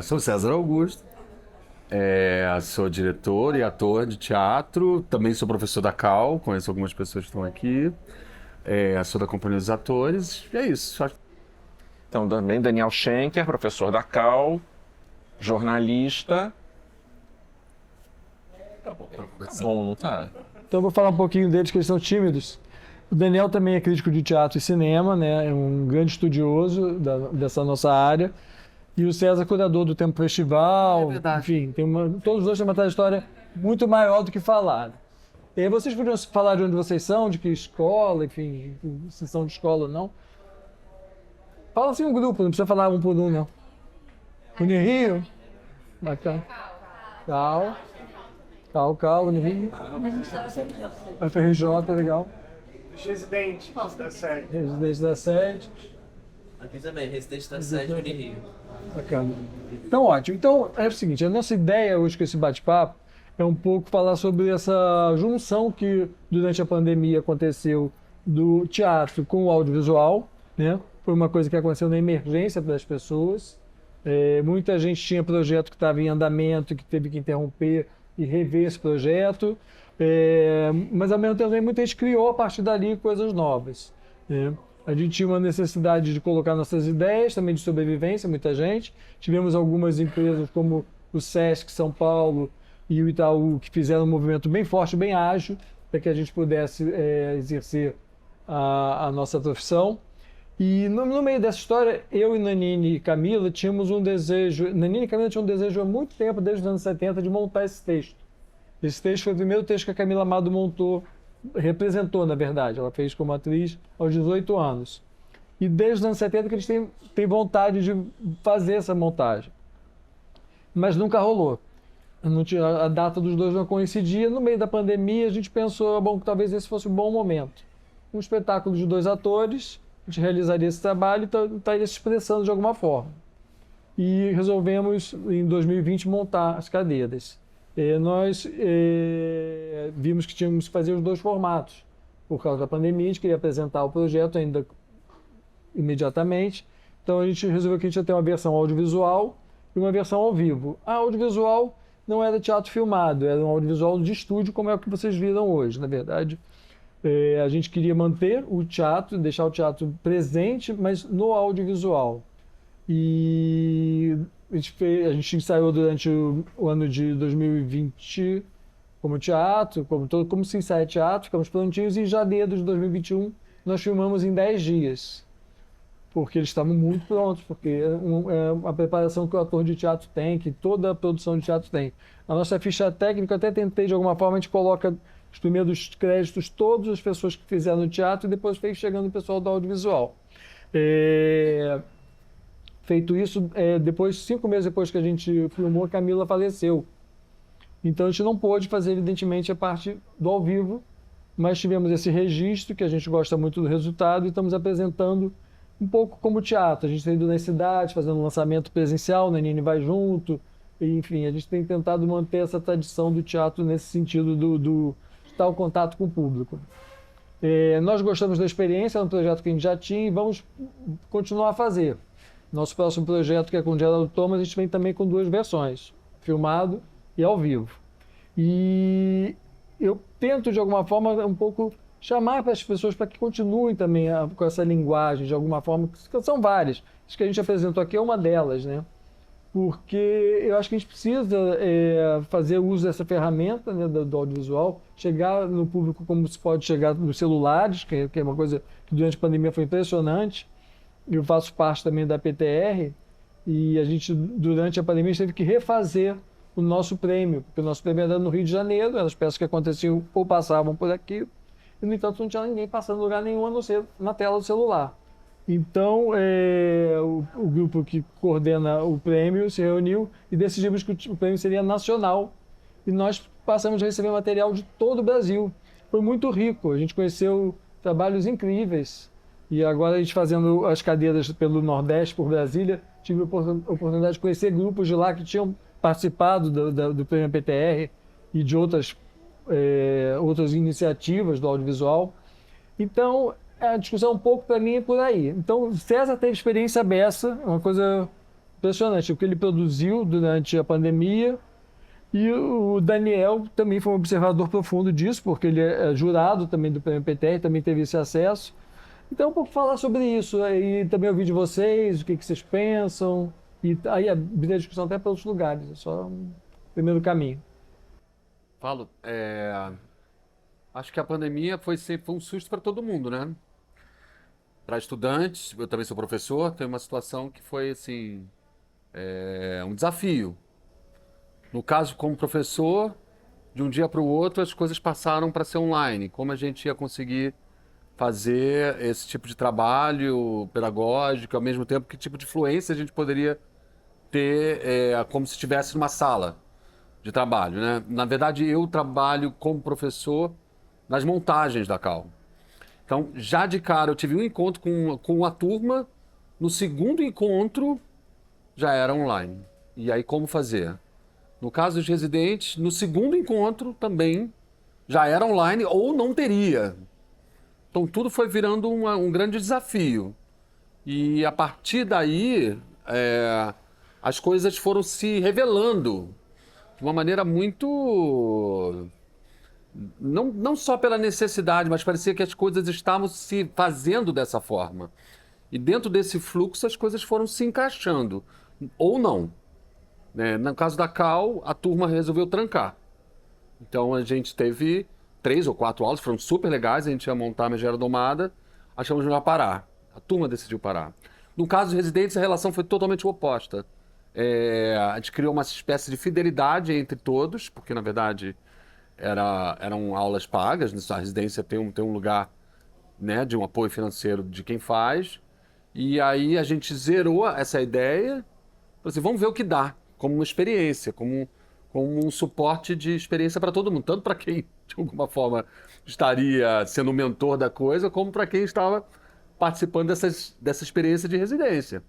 Sou César Augusto, sou diretor e ator de teatro, também sou professor da Cal, conheço algumas pessoas que estão aqui, sou da Companhia dos Atores, e é isso. Então, também Daniel Schenker, professor da Cal, jornalista. Tá bom, não tá? Então eu vou falar um pouquinho deles, que eles são tímidos. O Daniel também é crítico de teatro e cinema, né? É um grande estudioso dessa nossa área. E o César, curador do Tempo Festival. Enfim, todos os dois têm uma trajetória muito maior do que falar. E aí vocês podiam falar de onde vocês são, de que escola, enfim, se são de escola ou não. Fala assim um grupo, não precisa falar um por um, não. Unirio? Bacana. Cal, Unirio. FRJ, legal. Residente da série. Residente da sede. Aqui também, residente da sede Unirio. Bacana. Então, ótimo. Então, é o seguinte, a nossa ideia hoje com esse bate-papo é um pouco falar sobre essa junção que durante a pandemia aconteceu do teatro com o audiovisual, né? Foi uma coisa que aconteceu na emergência das pessoas. Muita gente tinha projeto que estava em andamento, que teve que interromper e rever esse projeto. Mas ao mesmo tempo também muita gente criou a partir dali coisas novas, né? A gente tinha uma necessidade de colocar nossas ideias, também de sobrevivência, muita gente. Tivemos algumas empresas como o Sesc São Paulo e o Itaú que fizeram um movimento bem forte, bem ágil, para que a gente pudesse exercer a nossa profissão. E no meio dessa história, eu e Nanine e Camila tínhamos um desejo. Nanine e Camila tinham um desejo há muito tempo, desde os anos 70, de montar esse texto. Esse texto foi o primeiro texto que a Camila Amado representou, na verdade. Ela fez como atriz aos 18 anos. E desde os anos 70 que a gente tem vontade de fazer essa montagem. Mas nunca rolou. A data dos dois não coincidia. No meio da pandemia, a gente pensou, bom, que talvez esse fosse um bom momento. Um espetáculo de 2 atores, a gente realizaria esse trabalho e estaria se expressando de alguma forma. E resolvemos, em 2020, montar as cadeiras. Nós vimos que tínhamos que fazer os 2 formatos. Por causa da pandemia, a gente queria apresentar o projeto ainda imediatamente. Então a gente resolveu que a gente ia ter uma versão audiovisual e uma versão ao vivo. A audiovisual não era teatro filmado, era um audiovisual de estúdio, como é o que vocês viram hoje. Na verdade, a gente queria manter o teatro, deixar o teatro presente, mas no audiovisual. E a gente ensaiou durante o ano de 2020 como teatro, como se ensaia teatro, ficamos prontinhos, e em janeiro de 2021 nós filmamos em 10 dias, porque eles estavam muito prontos, porque é a preparação que o ator de teatro tem, que toda a produção de teatro tem. A nossa ficha técnica, eu até tentei de alguma forma, a gente coloca os primeiros créditos, todas as pessoas que fizeram no teatro, e depois foi chegando o pessoal do audiovisual. Feito isso, 5 meses depois que a gente filmou, a Camila faleceu. Então a gente não pôde fazer, evidentemente, a parte do ao vivo, mas tivemos esse registro, que a gente gosta muito do resultado, e estamos apresentando um pouco como teatro. A gente tem ido nas cidades, fazendo um lançamento presencial, a Nanine vai junto, e, enfim, a gente tem tentado manter essa tradição do teatro nesse sentido de estar em contato com o público. Nós gostamos da experiência, é um projeto que a gente já tinha e vamos continuar a fazer. Nosso próximo projeto, que é com o Geraldo Thomas, a gente vem também com 2 versões, filmado e ao vivo. E eu tento, de alguma forma, um pouco chamar para as pessoas para que continuem também com essa linguagem, de alguma forma, que são várias. Acho que a gente apresentou aqui é uma delas, né? Porque eu acho que a gente precisa fazer uso dessa ferramenta, né, do audiovisual, chegar no público como se pode chegar nos celulares, que é uma coisa que durante a pandemia foi impressionante. Eu faço parte também da PTR, e a gente, durante a pandemia, teve que refazer o nosso prêmio, porque o nosso prêmio era no Rio de Janeiro, eram as peças que aconteciam ou passavam por aqui, e, no entanto, não tinha ninguém passando em lugar nenhum, a não ser na tela do celular. Então, o grupo que coordena o prêmio se reuniu e decidimos que o prêmio seria nacional, e nós passamos a receber material de todo o Brasil. Foi muito rico, a gente conheceu trabalhos incríveis. E agora a gente fazendo as cadeiras pelo Nordeste, por Brasília, tive a oportunidade de conhecer grupos de lá que tinham participado do Prêmio PTR e de outras iniciativas do audiovisual. Então, a discussão um pouco para mim é por aí. Então, César teve experiência beça, uma coisa impressionante o que ele produziu durante a pandemia. E o Daniel também foi um observador profundo disso, porque ele é jurado também do Prêmio PTR, também teve esse acesso. Então, um pouco falar sobre isso, aí também ouvir de vocês, o que vocês pensam, e aí abrir a discussão até para outros lugares, é só um primeiro caminho. Falo, acho que a pandemia foi um susto para todo mundo, né? Para estudantes, eu também sou professor, tem uma situação que foi assim, um desafio. No caso, como professor, de um dia para o outro as coisas passaram para ser online. Como a gente ia conseguir fazer esse tipo de trabalho pedagógico, ao mesmo tempo que tipo de influência a gente poderia ter, como se estivesse numa sala de trabalho, né? Na verdade, eu trabalho como professor nas montagens da Cal. Então, já de cara, eu tive um encontro com a turma, no segundo encontro já era online. E aí, como fazer? No caso dos residentes, no segundo encontro também já era online ou não teria. Então tudo foi virando um grande desafio. E a partir daí, as coisas foram se revelando de uma maneira muito... Não só pela necessidade, mas parecia que as coisas estavam se fazendo dessa forma. E dentro desse fluxo as coisas foram se encaixando, ou não. No caso da Cal, a turma resolveu trancar. Então a gente teve 3 ou 4 aulas, foram super legais, a gente ia montar a megera domada, achamos melhor parar. A turma decidiu parar. No caso dos residentes, a relação foi totalmente oposta. A gente criou uma espécie de fidelidade entre todos, porque na verdade eram aulas pagas, a residência tem um lugar, né, de um apoio financeiro de quem faz. E aí a gente zerou essa ideia, falou assim, vamos ver o que dá. Como uma experiência, como um suporte de experiência para todo mundo, tanto para quem, de alguma forma, estaria sendo o mentor da coisa, como para quem estava participando dessa experiência de residência.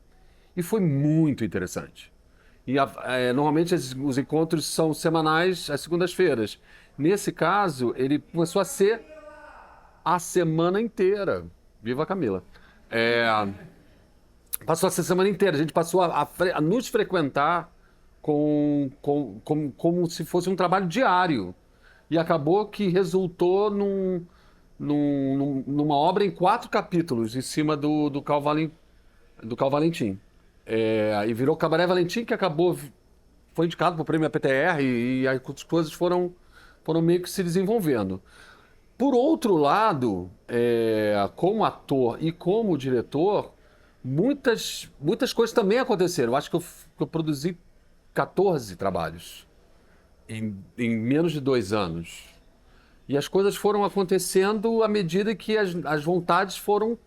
E foi muito interessante. E normalmente os encontros são semanais, às segundas-feiras. Nesse caso, ele começou a ser a semana inteira. Viva a Camila! Passou a ser a semana inteira, a gente passou a nos frequentar como se fosse um trabalho diário. E acabou que resultou numa obra em 4 capítulos, em cima do Cal Valentim. E virou Cabaré Valentim, que foi indicado para o prêmio PTR, e as coisas foram meio que se desenvolvendo. Por outro lado, como ator e como diretor, muitas coisas também aconteceram. Eu acho que eu produzi 14 trabalhos em menos de 2 anos. E as coisas foram acontecendo à medida que as vontades foram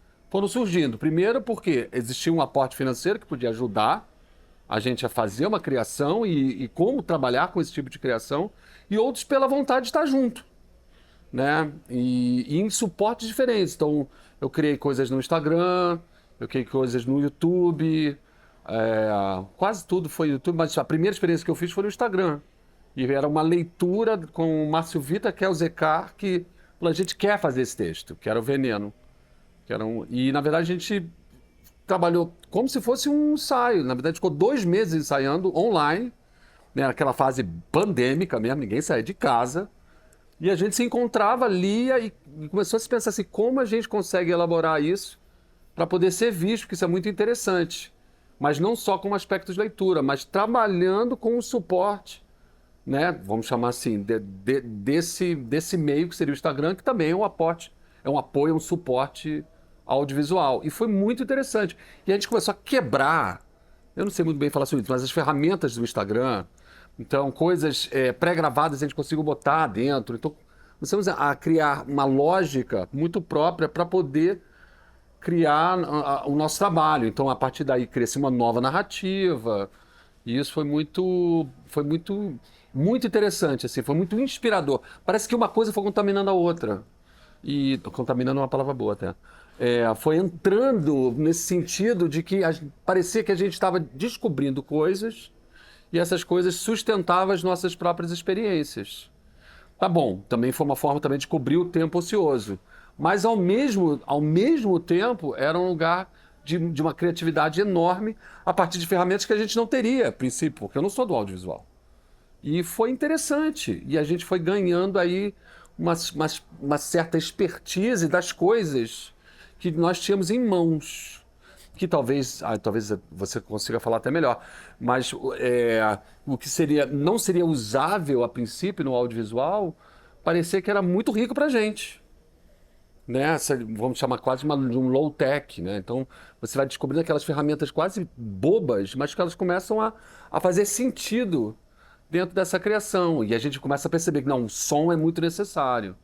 surgindo. Primeiro porque existia um aporte financeiro que podia ajudar a gente a fazer uma criação e como trabalhar com esse tipo de criação, e outros pela vontade de estar junto, né? E em suportes diferentes. Então, eu criei coisas no Instagram, eu criei coisas no YouTube, quase tudo foi YouTube, mas a primeira experiência que eu fiz foi no Instagram. E era uma leitura com o Márcio Vita, que é o Zecar, que falou, a gente quer fazer esse texto, que era o Veneno. E, na verdade, a gente trabalhou como se fosse um ensaio. Na verdade, ficou 2 meses ensaiando online, né, aquela fase pandêmica mesmo, ninguém saía de casa. E a gente se encontrava, lia e começou a se pensar assim, como a gente consegue elaborar isso para poder ser visto, porque isso é muito interessante. Mas não só com aspectos de leitura, mas trabalhando com o suporte, né, vamos chamar assim, desse meio que seria o Instagram, que também é um aporte, é um apoio, um suporte audiovisual. E foi muito interessante. E a gente começou a quebrar, eu não sei muito bem falar sobre isso, mas as ferramentas do Instagram, então coisas pré-gravadas a gente conseguiu botar dentro. Então começamos a criar uma lógica muito própria para poder criar o nosso trabalho. Então a partir daí cresceu uma nova narrativa. E isso foi muito interessante, assim, foi muito inspirador. Parece que uma coisa foi contaminando a outra. E contaminando é uma palavra boa até. Foi entrando nesse sentido de que parecia que a gente estava descobrindo coisas e essas coisas sustentavam as nossas próprias experiências. Tá bom, também foi uma forma também de cobrir o tempo ocioso. Mas ao mesmo tempo era um lugar de uma criatividade enorme a partir de ferramentas que a gente não teria, a princípio, porque eu não sou do audiovisual. E foi interessante. E a gente foi ganhando aí uma certa expertise das coisas que nós tínhamos em mãos. Que talvez você consiga falar até melhor. Mas o que não seria usável a princípio no audiovisual, parecia que era muito rico para a gente. Né? Vamos chamar quase de um low-tech, né? Então, você vai descobrindo aquelas ferramentas quase bobas, mas que elas começam a fazer sentido dentro dessa criação. E a gente começa a perceber que, não, o som é muito necessário.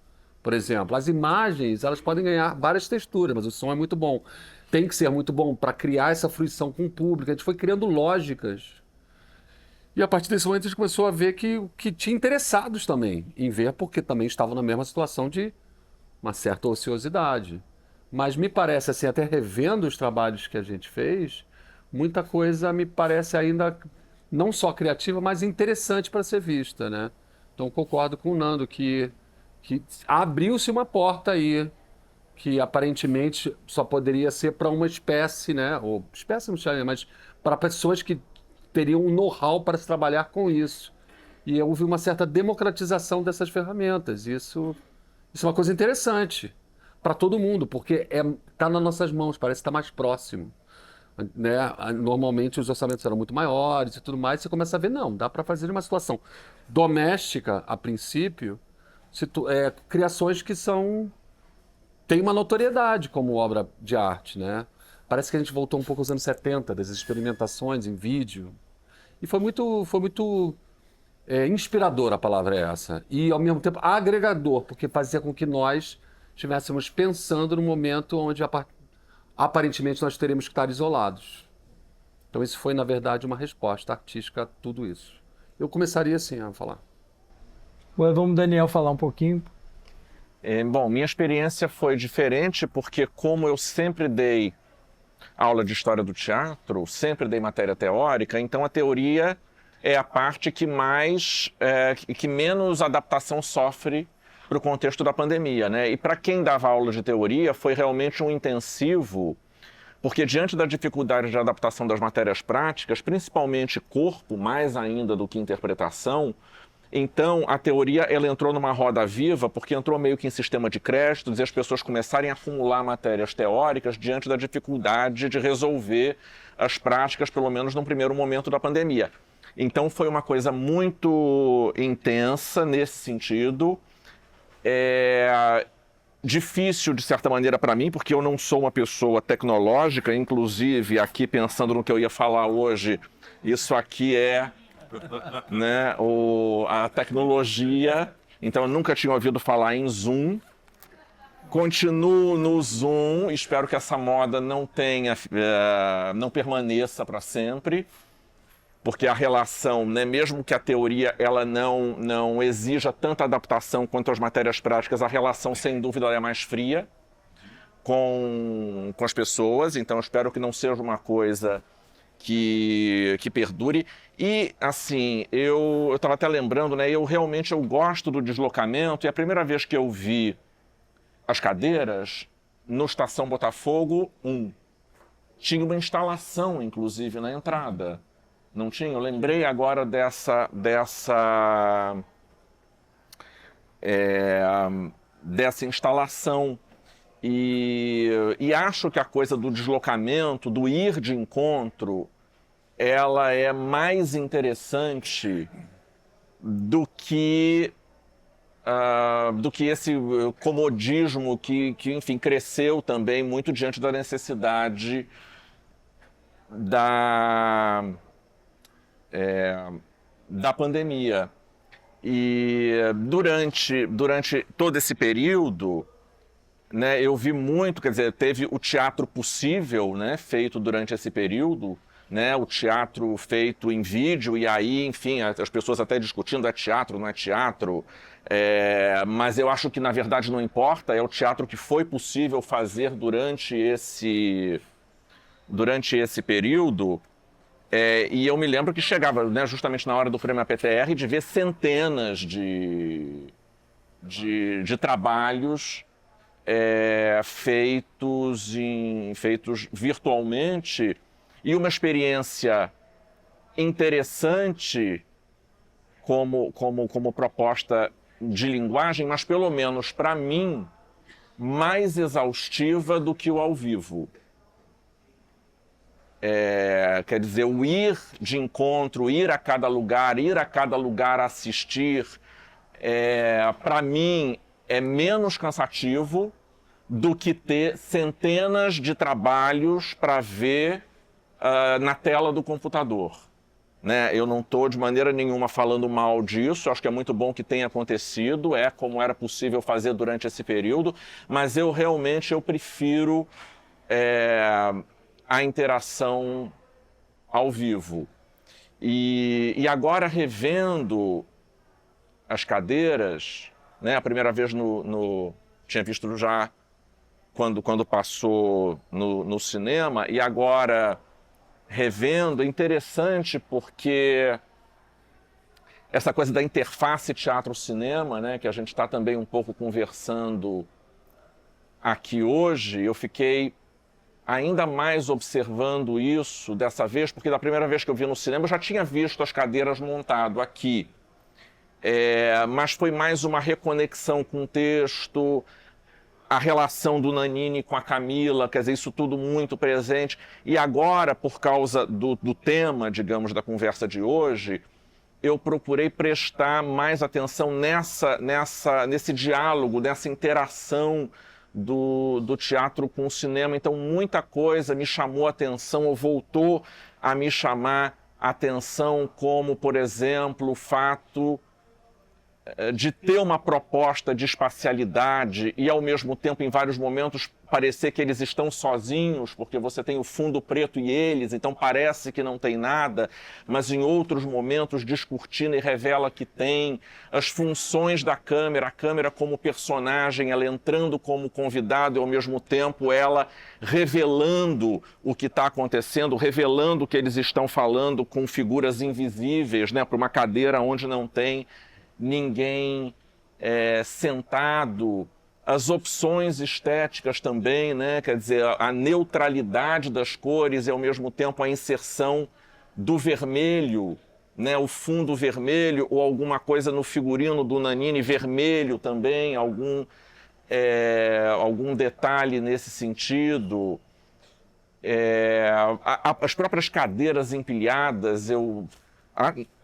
Por exemplo, as imagens, elas podem ganhar várias texturas, mas o som é muito bom. Tem que ser muito bom para criar essa fruição com o público. A gente foi criando lógicas. E a partir desse momento a gente começou a ver que tinha interessados também em ver, porque também estavam na mesma situação de uma certa ociosidade. Mas me parece, assim, até revendo os trabalhos que a gente fez, muita coisa me parece ainda não só criativa, mas interessante para ser vista, né? Então concordo com o Nando que abriu-se uma porta aí, que aparentemente só poderia ser para uma espécie, né? Ou espécie não chama, mas para pessoas que teriam um know-how para se trabalhar com isso. E houve uma certa democratização dessas ferramentas. Isso é uma coisa interessante para todo mundo, porque está nas nossas mãos, parece estar mais próximo. Né? Normalmente os orçamentos eram muito maiores e tudo mais, você começa a ver, não, dá para fazer uma situação doméstica, a princípio, criações que têm uma notoriedade como obra de arte. Né? Parece que a gente voltou um pouco aos anos 70, das experimentações em vídeo. E foi muito inspirador, a palavra é essa. E, ao mesmo tempo, agregador, porque fazia com que nós estivéssemos pensando no momento onde, aparentemente, nós teríamos que estar isolados. Então, isso foi, na verdade, uma resposta artística a tudo isso. Eu começaria assim a falar. Agora vamos, Daniel, falar um pouquinho. Bom, minha experiência foi diferente porque, como eu sempre dei aula de história do teatro, sempre dei matéria teórica, então a teoria é a parte que menos adaptação sofre para o contexto da pandemia, né? E para quem dava aula de teoria foi realmente um intensivo, porque diante da dificuldade de adaptação das matérias práticas, principalmente corpo, mais ainda do que interpretação, então a teoria ela entrou numa roda viva, porque entrou meio que em sistema de créditos e as pessoas começarem a acumular matérias teóricas diante da dificuldade de resolver as práticas, pelo menos no primeiro momento da pandemia. Então foi uma coisa muito intensa nesse sentido. Difícil, de certa maneira, para mim, porque eu não sou uma pessoa tecnológica, inclusive, aqui pensando no que eu ia falar hoje, isso aqui né, a tecnologia, então eu nunca tinha ouvido falar em Zoom. Continuo no Zoom, espero que essa moda não permaneça para sempre, porque a relação, né, mesmo que a teoria ela não exija tanta adaptação quanto as matérias práticas, a relação, sem dúvida, ela é mais fria com as pessoas, então eu espero que não seja uma coisa que perdure. E, assim, eu estava até lembrando, né, eu gosto do deslocamento, e a primeira vez que eu vi as cadeiras, no Estação Botafogo 1, tinha uma instalação, inclusive, na entrada. Não tinha? Eu lembrei agora dessa instalação. E acho que a coisa do deslocamento, do ir de encontro, ela é mais interessante do que esse comodismo que, enfim, cresceu também muito diante da necessidade da pandemia. E durante todo esse período, né, eu vi muito, quer dizer, teve o teatro possível, né, feito durante esse período, né, o teatro feito em vídeo, e aí, enfim, as pessoas até discutindo, é teatro, não é teatro, mas eu acho que, na verdade, não importa, é o teatro que foi possível fazer durante esse período. E eu me lembro que chegava, né, justamente na hora do Prêmio APTR, de ver centenas de trabalhos feitos virtualmente, e uma experiência interessante como proposta de linguagem, mas pelo menos para mim, mais exaustiva do que o ao vivo. Quer dizer, o ir de encontro, ir a cada lugar assistir, para mim é menos cansativo do que ter centenas de trabalhos para ver na tela do computador. Né? Eu não estou de maneira nenhuma falando mal disso, acho que é muito bom que tenha acontecido, é como era possível fazer durante esse período, mas eu realmente prefiro a interação ao vivo. E agora, revendo as cadeiras, né? A primeira vez tinha visto já quando passou no cinema, e agora revendo, é interessante porque essa coisa da interface teatro-cinema, né, que a gente está também um pouco conversando aqui hoje, eu fiquei ainda mais observando isso dessa vez, porque da primeira vez que eu vi no cinema eu já tinha visto as cadeiras montado aqui, mas foi mais uma reconexão com o texto, a relação do Nanini com a Camila, quer dizer, isso tudo muito presente. E agora, por causa do tema, digamos, da conversa de hoje, eu procurei prestar mais atenção nesse diálogo, nessa interação do teatro com o cinema. Então, muita coisa me chamou a atenção, ou voltou a me chamar a atenção, como, por exemplo, o fato de ter uma proposta de espacialidade e, ao mesmo tempo, em vários momentos, parecer que eles estão sozinhos, porque você tem o fundo preto e eles, então parece que não tem nada, mas em outros momentos descortina e revela que tem. As funções da câmera, a câmera como personagem, ela entrando como convidado e, ao mesmo tempo, ela revelando o que está acontecendo, revelando o que eles estão falando com figuras invisíveis, né, para uma cadeira onde não tem ninguém sentado, as opções estéticas também, né? Quer dizer, a neutralidade das cores e, ao mesmo tempo, a inserção do vermelho, né? O fundo vermelho, ou alguma coisa no figurino do Nanini vermelho também, algum detalhe nesse sentido. As próprias cadeiras empilhadas,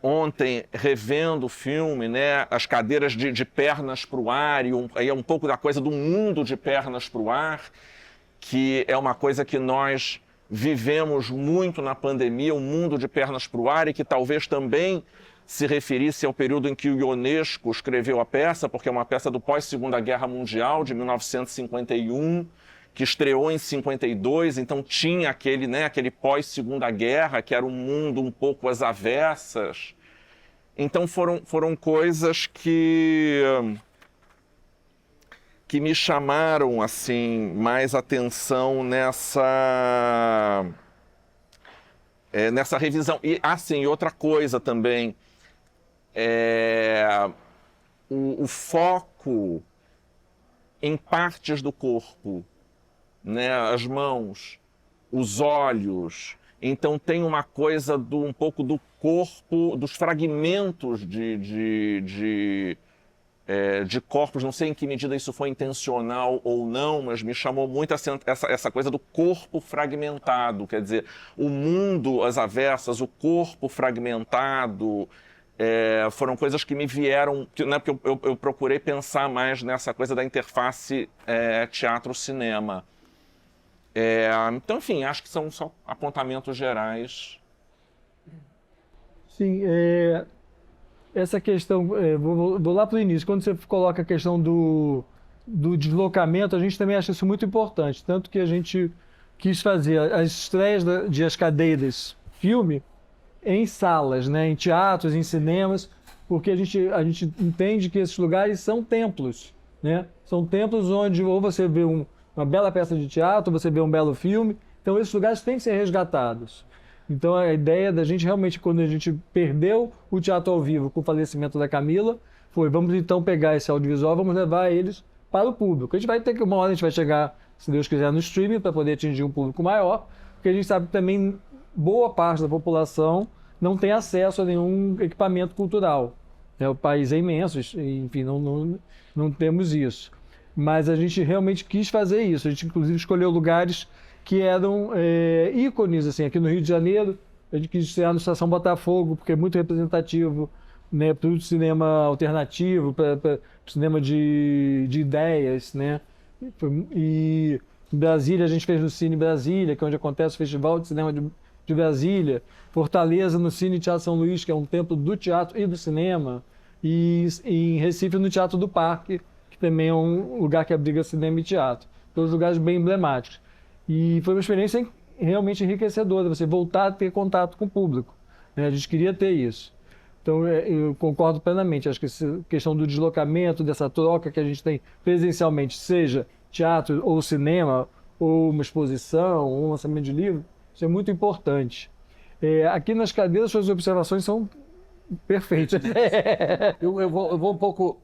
ontem, revendo o filme, né, as cadeiras de pernas para o ar, aí é um pouco da coisa do mundo de pernas para o ar, que é uma coisa que nós vivemos muito na pandemia, o mundo de pernas para o ar, e que talvez também se referisse ao período em que o Ionesco escreveu a peça, porque é uma peça do pós-Segunda Guerra Mundial, de 1951, que estreou em 52, então tinha aquele pós-Segunda Guerra, que era um mundo um pouco às avessas. Então foram coisas que me chamaram assim mais atenção nessa revisão. E assim, outra coisa também, o foco em partes do corpo, né, as mãos, os olhos. Então tem uma coisa um pouco do corpo, dos fragmentos de corpos. Não sei em que medida isso foi intencional ou não, mas me chamou muito essa coisa do corpo fragmentado. Quer dizer, o mundo às avessas, o corpo fragmentado, foram coisas que me vieram, né, porque eu procurei pensar mais nessa coisa da interface teatro-cinema. Então, enfim, acho que são só apontamentos gerais. Sim, essa questão, vou lá para o início, quando você coloca a questão do deslocamento, a gente também acha isso muito importante, tanto que a gente quis fazer as estreias de As Cadeiras filme em salas, né, em teatros, em cinemas, porque a gente entende que esses lugares são templos, né? São templos onde ou você vê uma bela peça de teatro, você vê um belo filme, então esses lugares têm que ser resgatados. Então a ideia da gente realmente, quando a gente perdeu o teatro ao vivo com o falecimento da Camila, foi: vamos então pegar esse audiovisual, vamos levar eles para o público. A gente vai ter que, uma hora a gente vai chegar se Deus quiser, no streaming, para poder atingir um público maior, porque a gente sabe que também boa parte da população não tem acesso a nenhum equipamento cultural. O país é imenso, enfim, não temos isso. Mas a gente realmente quis fazer isso. A gente, inclusive, escolheu lugares que eram ícones, assim, aqui no Rio de Janeiro. A gente quis ser no Estação Botafogo, porque é muito representativo, né, para o cinema alternativo, para o cinema de ideias, né? E em Brasília, a gente fez no Cine Brasília, que é onde acontece o Festival de Cinema de Brasília. Fortaleza, no Cine Teatro São Luís, que é um templo do teatro e do cinema. E em Recife, no Teatro do Parque, que também é um lugar que abriga cinema e teatro. Todos lugares bem emblemáticos. E foi uma experiência realmente enriquecedora, você voltar a ter contato com o público, né? A gente queria ter isso. Então, eu concordo plenamente. Acho que essa questão do deslocamento, dessa troca que a gente tem presencialmente, seja teatro ou cinema, ou uma exposição, ou um lançamento de livro, isso é muito importante. Aqui nas cadeiras, suas observações são perfeitas. Eu vou um pouco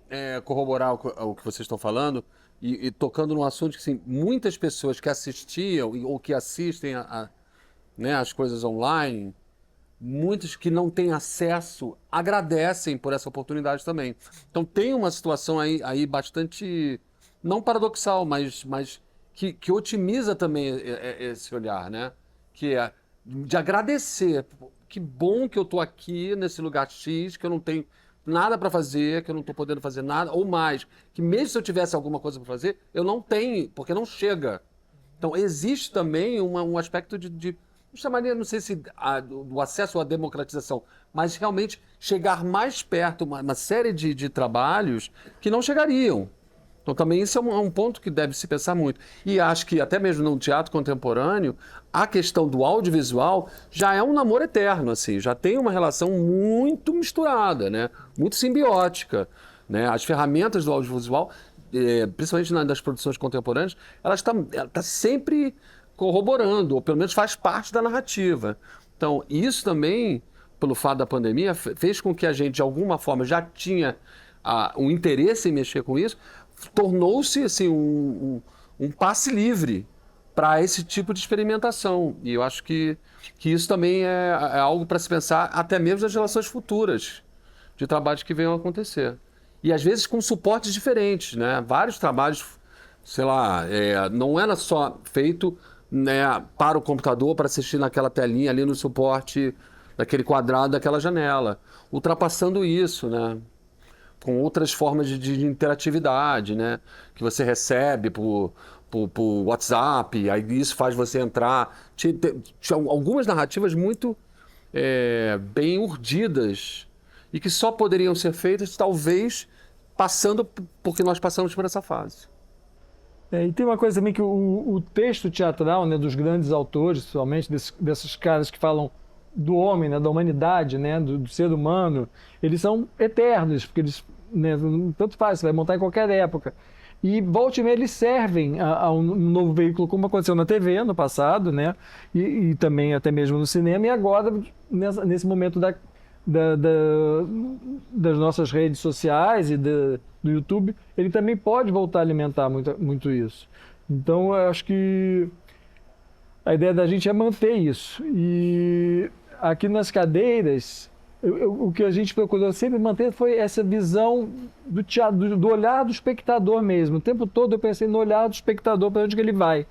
corroborar o que vocês estão falando e tocando num assunto que, assim, muitas pessoas que assistiam ou que assistem né, as coisas online, muitos que não têm acesso agradecem por essa oportunidade também. Então tem uma situação aí bastante, não paradoxal, mas que otimiza também esse olhar, né? Que é de agradecer. Que bom que eu estou aqui nesse lugar X, que eu não tenho nada para fazer, que eu não estou podendo fazer nada, ou mais, que mesmo se eu tivesse alguma coisa para fazer, eu não tenho, porque não chega. Então existe também um aspecto não sei se do acesso à democratização, mas realmente chegar mais perto, uma série de trabalhos que não chegariam. Então também isso é um ponto que deve se pensar muito. E acho que até mesmo no teatro contemporâneo, a questão do audiovisual já é um namoro eterno, assim, já tem uma relação muito misturada, né? Muito simbiótica, né? As ferramentas do audiovisual, principalmente das produções contemporâneas, ela tá sempre corroborando, ou pelo menos faz parte da narrativa. Então, isso também, pelo fato da pandemia, fez com que a gente, de alguma forma, já tinha um interesse em mexer com isso, tornou-se assim, um passe livre para esse tipo de experimentação. E eu acho que isso também é algo para se pensar, até mesmo nas relações futuras de trabalhos que venham a acontecer. E às vezes com suportes diferentes, né? Vários trabalhos, sei lá, não era só feito, né, para o computador, para assistir naquela telinha ali no suporte, naquele quadrado daquela janela. Ultrapassando isso, né? Com outras formas de interatividade, né? Que você recebe por WhatsApp, aí isso faz você entrar. Tinha algumas narrativas muito bem urdidas e que só poderiam ser feitas, talvez, porque nós passamos por essa fase. E tem uma coisa também que o texto teatral, né, dos grandes autores, principalmente desses caras que falam do homem, né, da humanidade, né, do ser humano, eles são eternos, porque eles, né, tanto faz, você vai montar em qualquer época. E volta e meia eles servem a um novo veículo, como aconteceu na TV no passado, né, e também até mesmo no cinema, e agora, nesse momento das nossas redes sociais e do YouTube, ele também pode voltar a alimentar muito isso. Então, eu acho que a ideia da gente é manter isso. E aqui nas cadeiras, o que a gente procurou sempre manter foi essa visão do teatro, do olhar do espectador mesmo. O tempo todo eu pensei no olhar do espectador, para onde que ele vai.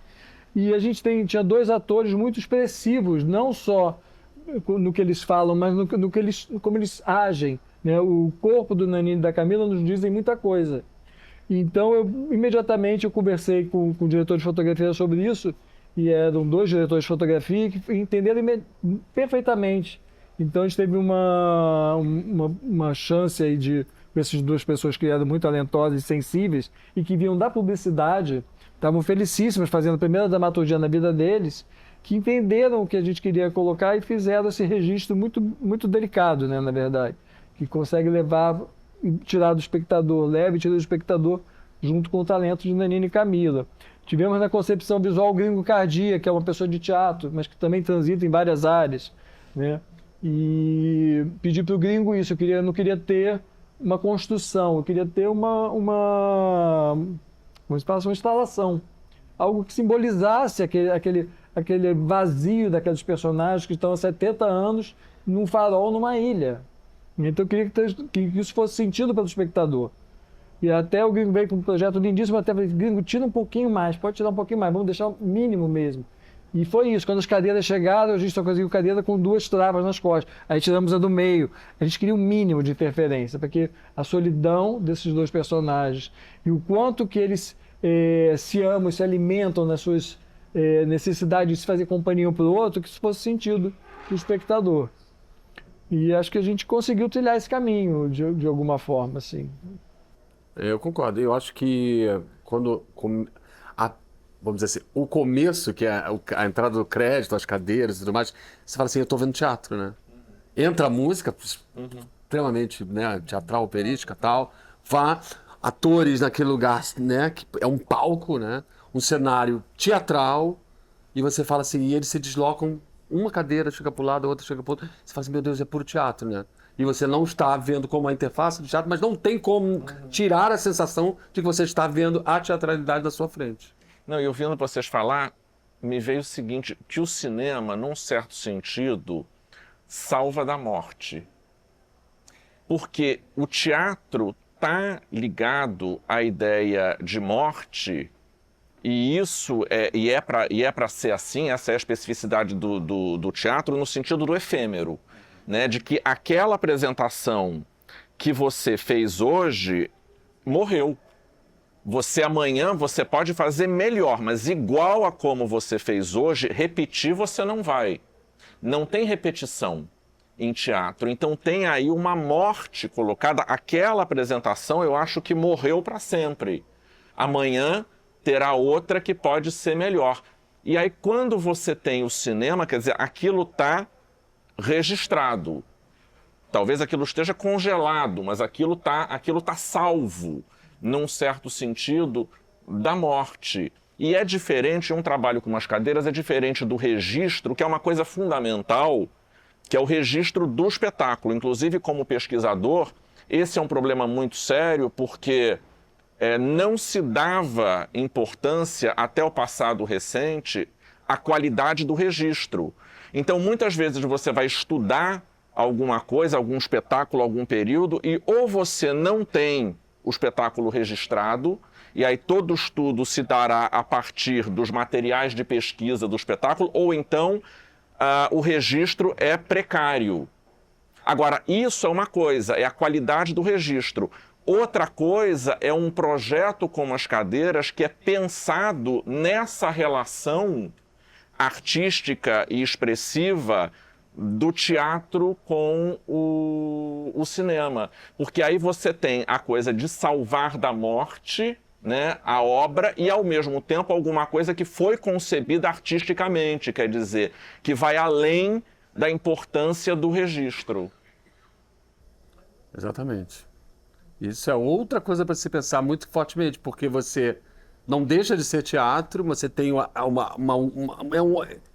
E a gente tinha dois atores muito expressivos, não só no que eles falam, mas como eles agem, né? O corpo do Nanini e da Camila nos dizem muita coisa. Então, imediatamente eu conversei com o diretor de fotografia sobre isso, e eram dois diretores de fotografia que entenderam perfeitamente. Então, a gente teve uma chance aí com essas duas pessoas que eram muito talentosas e sensíveis e que vinham da publicidade, estavam felicíssimas fazendo a primeira dramaturgia na vida deles, que entenderam o que a gente queria colocar e fizeram esse registro muito, muito delicado, né, na verdade, que consegue tirar do espectador, leva e tira do espectador junto com o talento de Nanini e Camila. Tivemos na concepção visual o Gringo Cardia, que é uma pessoa de teatro, mas que também transita em várias áreas, né? E pedi para o Gringo isso, eu não queria ter uma construção, eu queria ter uma instalação. algo que simbolizasse aquele vazio daqueles personagens que estão há 70 anos num farol, numa ilha. Então eu queria que isso fosse sentido pelo espectador. E até o Gringo veio com um projeto lindíssimo, até falei, Gringo, tira um pouquinho mais, pode tirar um pouquinho mais, vamos deixar o mínimo mesmo. E foi isso, quando as cadeiras chegaram, a gente só conseguiu cadeira com 2 travas nas costas. Aí tiramos a do meio. A gente queria um mínimo de interferência, porque a solidão desses 2 personagens e o quanto que eles se amam, se alimentam nas suas necessidades de se fazer companhia um para o outro, que isso fosse sentido do espectador. E acho que a gente conseguiu trilhar esse caminho de alguma forma, assim. Eu concordo. Eu acho que vamos dizer assim, o começo, que é a entrada do crédito, as cadeiras e tudo mais, você fala assim, eu estou vendo teatro, né? Entra a música, extremamente, né, teatral, operística e tal, atores naquele lugar, né, que é um palco, né, um cenário teatral, e você fala assim, e eles se deslocam, uma cadeira chega para o lado, a outra chega para o outro, você fala assim, meu Deus, é puro teatro, né? E você não está vendo como a interface do teatro, mas não tem como tirar a sensação de que você está vendo a teatralidade da sua frente. Não, e ouvindo vocês falar, me veio o seguinte, que o cinema, num certo sentido, salva da morte. Porque o teatro está ligado à ideia de morte, e isso é para ser assim, essa é a especificidade do teatro no sentido do efêmero, né? De que aquela apresentação que você fez hoje morreu. Você amanhã você pode fazer melhor, mas igual a como você fez hoje, repetir você não vai. Não tem repetição em teatro. Então tem aí uma morte colocada. Aquela apresentação eu acho que morreu para sempre. Amanhã terá outra que pode ser melhor. E aí quando você tem o cinema, quer dizer, aquilo está registrado. Talvez aquilo esteja congelado, mas aquilo tá salvo, num certo sentido, da morte. E é diferente, um trabalho com as cadeiras é diferente do registro, que é uma coisa fundamental, que é o registro do espetáculo. Inclusive, como pesquisador, esse é um problema muito sério, porque não se dava importância, até o passado recente, à qualidade do registro. Então, muitas vezes você vai estudar alguma coisa, algum espetáculo, algum período, e ou você não tem o espetáculo registrado, e aí todo o estudo se dará a partir dos materiais de pesquisa do espetáculo, ou então o registro é precário. Agora, isso é uma coisa, é a qualidade do registro. Outra coisa é um projeto como as cadeiras que é pensado nessa relação artística e expressiva do teatro com o cinema. Porque aí você tem a coisa de salvar da morte, né, a obra, e ao mesmo tempo alguma coisa que foi concebida artisticamente, quer dizer, que vai além da importância do registro. Exatamente. Isso é outra coisa para se pensar muito fortemente, porque você não deixa de ser teatro, você tem uma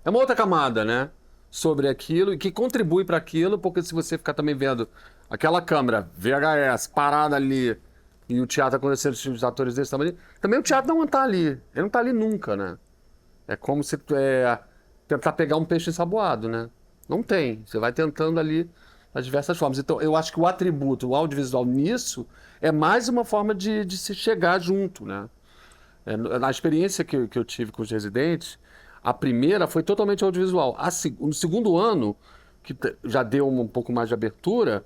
outra camada, né, sobre aquilo e que contribui para aquilo, porque se você ficar também vendo aquela câmera VHS parada ali e o teatro acontecendo, os atores desse tamanho, também o teatro não está ali, ele não está ali nunca, né? É como se tentar pegar um peixe ensaboado, né? Não tem, você vai tentando ali das diversas formas. Então, eu acho que o atributo, o audiovisual nisso, é mais uma forma de se chegar junto, né? Na experiência que eu tive com os residentes, a primeira foi totalmente audiovisual. No segundo ano, que já deu um pouco mais de abertura,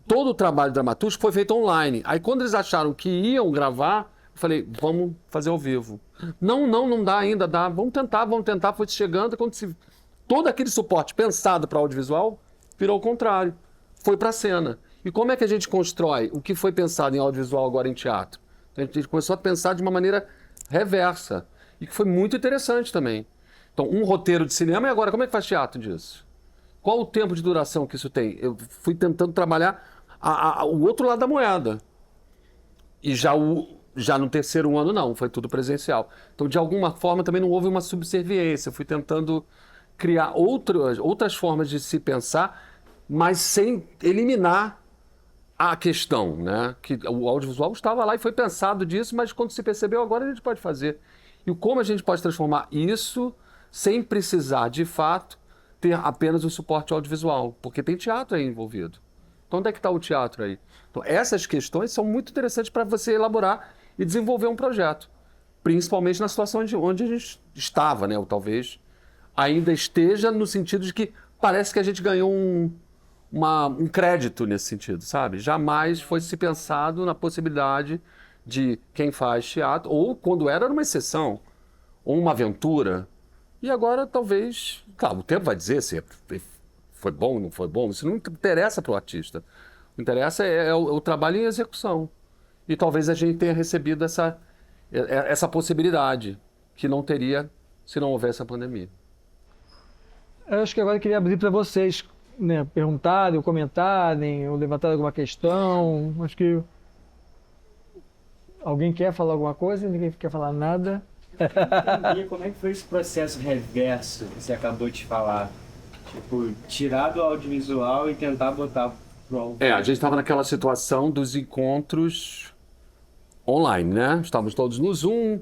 todo o trabalho dramaturgico foi feito online. Aí, quando eles acharam que iam gravar, eu falei, vamos fazer ao vivo. Não dá ainda, dá. Vamos tentar. Foi chegando, todo aquele suporte pensado para audiovisual virou o contrário. Foi para a cena. E como é que a gente constrói o que foi pensado em audiovisual agora em teatro? A gente começou a pensar de uma maneira reversa. E que foi muito interessante também. Então, um roteiro de cinema, e agora, como é que faz teatro disso? Qual o tempo de duração que isso tem? Eu fui tentando trabalhar o outro lado da moeda. E já no terceiro ano, não, foi tudo presencial. Então, de alguma forma, também não houve uma subserviência. Eu fui tentando criar outras formas de se pensar, mas sem eliminar a questão, né? Que o audiovisual estava lá e foi pensado disso, mas quando se percebeu, agora a gente pode fazer. E como a gente pode transformar isso sem precisar, de fato, ter apenas o suporte audiovisual, porque tem teatro aí envolvido. Então, onde é que está o teatro aí? Então, essas questões são muito interessantes para você elaborar e desenvolver um projeto, principalmente na situação onde a gente estava, né? Ou talvez ainda esteja, no sentido de que parece que a gente ganhou um crédito nesse sentido, sabe? Jamais foi se pensado na possibilidade de quem faz teatro, ou quando era uma exceção, ou uma aventura. E agora, talvez, claro, o tempo vai dizer se foi bom ou não foi bom, isso não interessa para o artista. O que interessa é o trabalho em execução. E talvez a gente tenha recebido essa possibilidade, que não teria se não houvesse a pandemia. Eu acho que agora eu queria abrir para vocês, né, perguntarem, ou comentarem, ou levantarem alguma questão. Acho que alguém quer falar alguma coisa, ninguém quer falar nada. E como é que foi esse processo reverso que você acabou de falar? Tipo, tirar do audiovisual e tentar botar pro... A gente estava naquela situação dos encontros online, né? Estávamos todos no Zoom,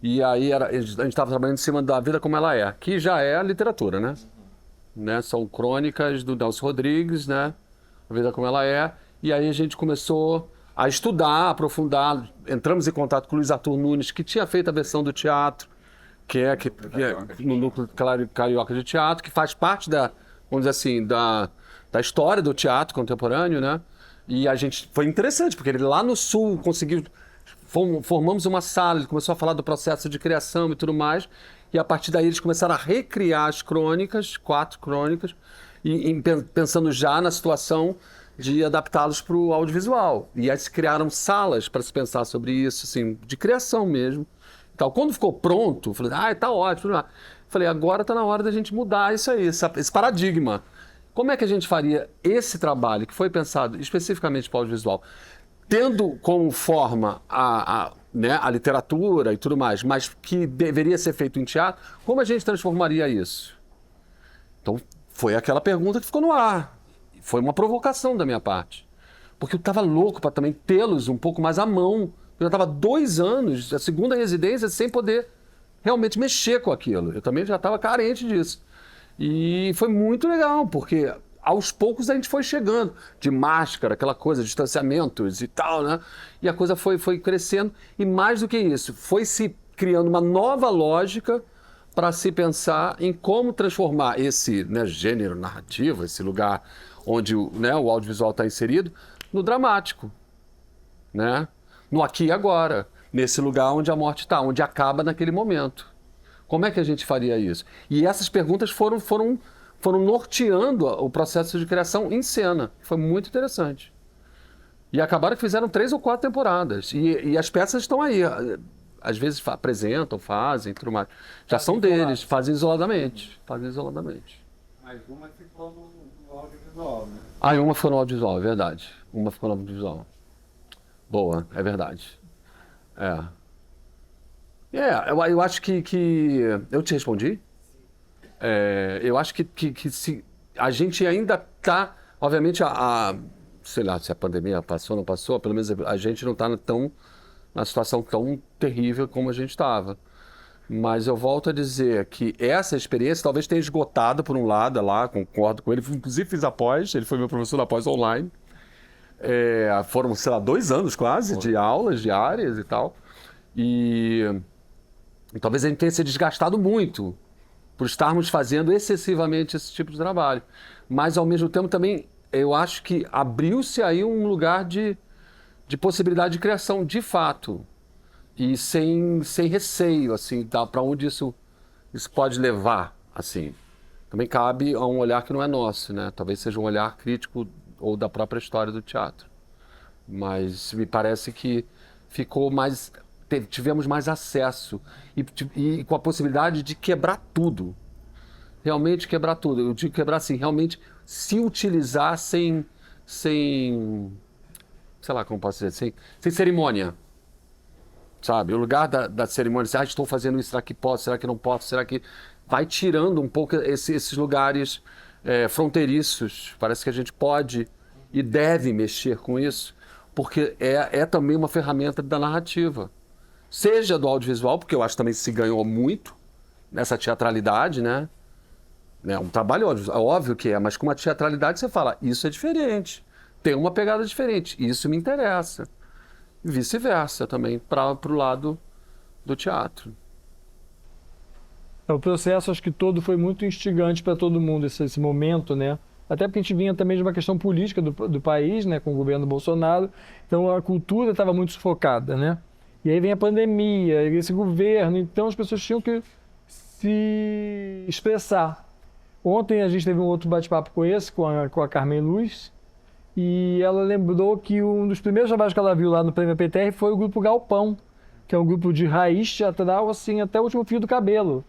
e aí a gente estava trabalhando em cima da vida como ela é, que já é a literatura, né? São crônicas do Nelson Rodrigues, né? A vida como ela é. E aí a gente começou a estudar, aprofundar. Entramos em contato com o Luiz Arthur Nunes, que tinha feito a versão do teatro, que é no Núcleo Carioca de Teatro, que faz parte vamos dizer assim, da história do teatro contemporâneo, né? E a gente, foi interessante, porque ele lá no Sul conseguiu, formamos uma sala, ele começou a falar do processo de criação e tudo mais, e a partir daí eles começaram a recriar as crônicas, 4 crônicas, pensando já na situação de adaptá-los para o audiovisual. E aí se criaram salas para se pensar sobre isso, assim, de criação mesmo. Então, quando ficou pronto, eu falei, tá ótimo. Falei, agora está na hora da gente mudar isso aí, esse paradigma. Como é que a gente faria esse trabalho que foi pensado especificamente para o audiovisual, tendo como forma né, a literatura e tudo mais, mas que deveria ser feito em teatro, como a gente transformaria isso? Então, foi aquela pergunta que ficou no ar. Foi uma provocação da minha parte. Porque eu estava louco para também tê-los um pouco mais à mão. Eu já estava 2 anos, a segunda residência, sem poder realmente mexer com aquilo. Eu também já estava carente disso. E foi muito legal, porque aos poucos a gente foi chegando, de máscara, aquela coisa, distanciamentos e tal, né? E a coisa foi crescendo. E mais do que isso, foi se criando uma nova lógica para se pensar em como transformar esse, né, gênero narrativo, esse lugar onde né, o audiovisual está inserido, no dramático, né? No aqui e agora, nesse lugar onde a morte está, onde acaba naquele momento. Como é que a gente faria isso? E essas perguntas foram norteando o processo de criação em cena. Foi muito interessante. E acabaram que fizeram 3 ou 4 temporadas. E as peças estão aí. Às vezes apresentam, fazem, tudo mais. Já são deles, fazem isoladamente. Mas uma ficou no audiovisual, né? Ah, e uma ficou no audiovisual, é verdade. Uma ficou no audiovisual. Boa, é verdade. Eu acho que... Eu te respondi? Eu acho que se a gente ainda está... Obviamente, sei lá, se a pandemia passou ou não passou, pelo menos a gente não está na situação tão terrível como a gente estava. Mas eu volto a dizer que essa experiência talvez tenha esgotado por um lado lá, concordo com ele. Inclusive fiz a pós, ele foi meu professor da pós online. Foram, sei lá, 2 anos quase de aulas diárias e tal. E talvez a gente tenha se desgastado muito por estarmos fazendo excessivamente esse tipo de trabalho. Mas, ao mesmo tempo, também eu acho que abriu-se aí um lugar de possibilidade de criação, de fato. E sem receio, assim, para onde isso pode levar, assim. Também cabe a um olhar que não é nosso, né? Talvez seja um olhar crítico ou da própria história do teatro. Mas me parece que ficou mais... Tivemos mais acesso e com a possibilidade de quebrar tudo. Realmente quebrar tudo. Eu digo quebrar assim, realmente se utilizar sem sei lá como posso dizer, sem cerimônia. Sabe? O lugar da cerimônia, estou fazendo isso, será que posso, será que não posso, será que... Vai tirando um pouco esses lugares fronteiriços. Parece que a gente pode e deve mexer com isso, porque é também uma ferramenta da narrativa. seja do audiovisual, porque eu acho que também se ganhou muito nessa teatralidade, né? É um trabalho óbvio que é, mas com uma teatralidade você fala, isso é diferente, tem uma pegada diferente, isso me interessa. E vice-versa também, para o lado do teatro. O processo, acho que todo foi muito instigante para todo mundo, esse momento, né? Até porque a gente vinha também de uma questão política do país, né, com o governo Bolsonaro, então a cultura estava muito sufocada, né? E aí vem a pandemia, esse governo, então as pessoas tinham que se expressar. Ontem a gente teve um outro bate-papo com a Carmen Luz, e ela lembrou que um dos primeiros trabalhos que ela viu lá no Prêmio PTR foi o Grupo Galpão, que é um grupo de raiz teatral, assim, até o último fio do cabelo,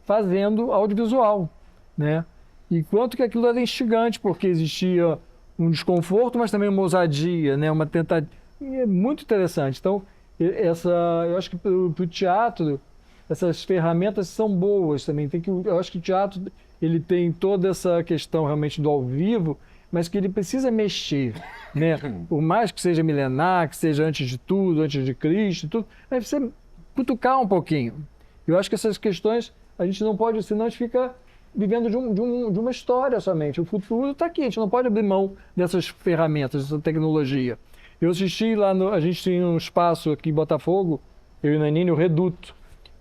fazendo audiovisual, né? E quanto que aquilo era instigante, porque existia um desconforto, mas também uma ousadia, né? Uma tentativa. E é muito interessante. Então, eu acho que para o teatro, essas ferramentas são boas também. Eu acho que o teatro ele tem toda essa questão realmente do ao vivo, mas que ele precisa mexer, né? Por mais que seja milenar, que seja antes de tudo, antes de Cristo, tudo, mas precisa cutucar um pouquinho. Eu acho que essas questões a gente não pode, senão a gente fica vivendo de uma história somente. O futuro está aqui, a gente não pode abrir mão dessas ferramentas, dessa tecnologia. Eu assisti lá, a gente tinha um espaço aqui em Botafogo, eu e o Nanini, o Reduto,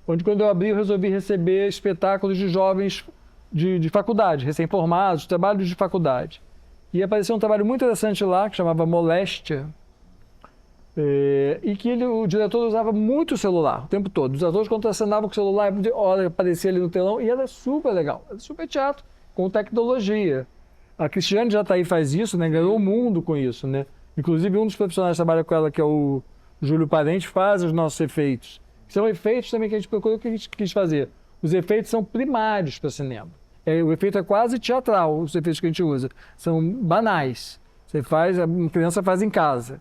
onde quando eu abri eu resolvi receber espetáculos de jovens de faculdade, recém-formados, trabalhos de faculdade. E apareceu um trabalho muito interessante lá, que chamava Moléstia, e que o diretor usava muito o celular, o tempo todo. Os atores contracenavam com o celular, hora aparecia ali no telão, e era super legal, era super teatro, com tecnologia. A Cristiane Jataí faz isso, né? Ganhou o mundo com isso, né? Inclusive, um dos profissionais que trabalha com ela, que é o Júlio Parente, faz os nossos efeitos. São efeitos também que a gente procurou, o que a gente quis fazer. Os efeitos são primários para cinema. O efeito é quase teatral, os efeitos que a gente usa. São banais. A criança faz em casa.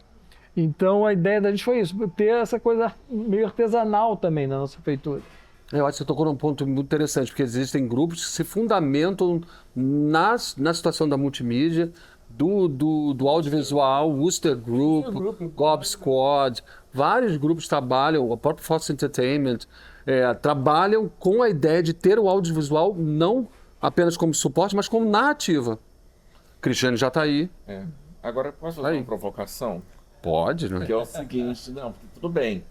Então, a ideia da gente foi isso, ter essa coisa meio artesanal também na nossa feitura. Eu acho que você tocou num ponto muito interessante, porque existem grupos que se fundamentam na situação da multimídia, do audiovisual, Wooster Group, Gob Squad, vários grupos trabalham, o próprio Fox Entertainment, trabalham com a ideia de ter o audiovisual não apenas como suporte, mas como narrativa. Cristiane já está aí. Agora, posso fazer uma provocação? Pode, né? Que é o seguinte, tudo bem,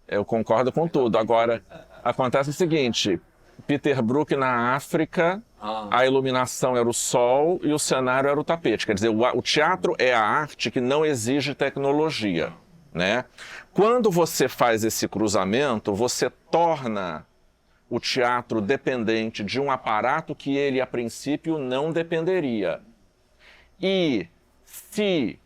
eu concordo com tudo. Agora, acontece o seguinte, Peter Brook na África, a iluminação era o sol e o cenário era o tapete. Quer dizer, o teatro é a arte que não exige tecnologia, né? Quando você faz esse cruzamento, você torna o teatro dependente de um aparato que ele, a princípio, não dependeria. E se,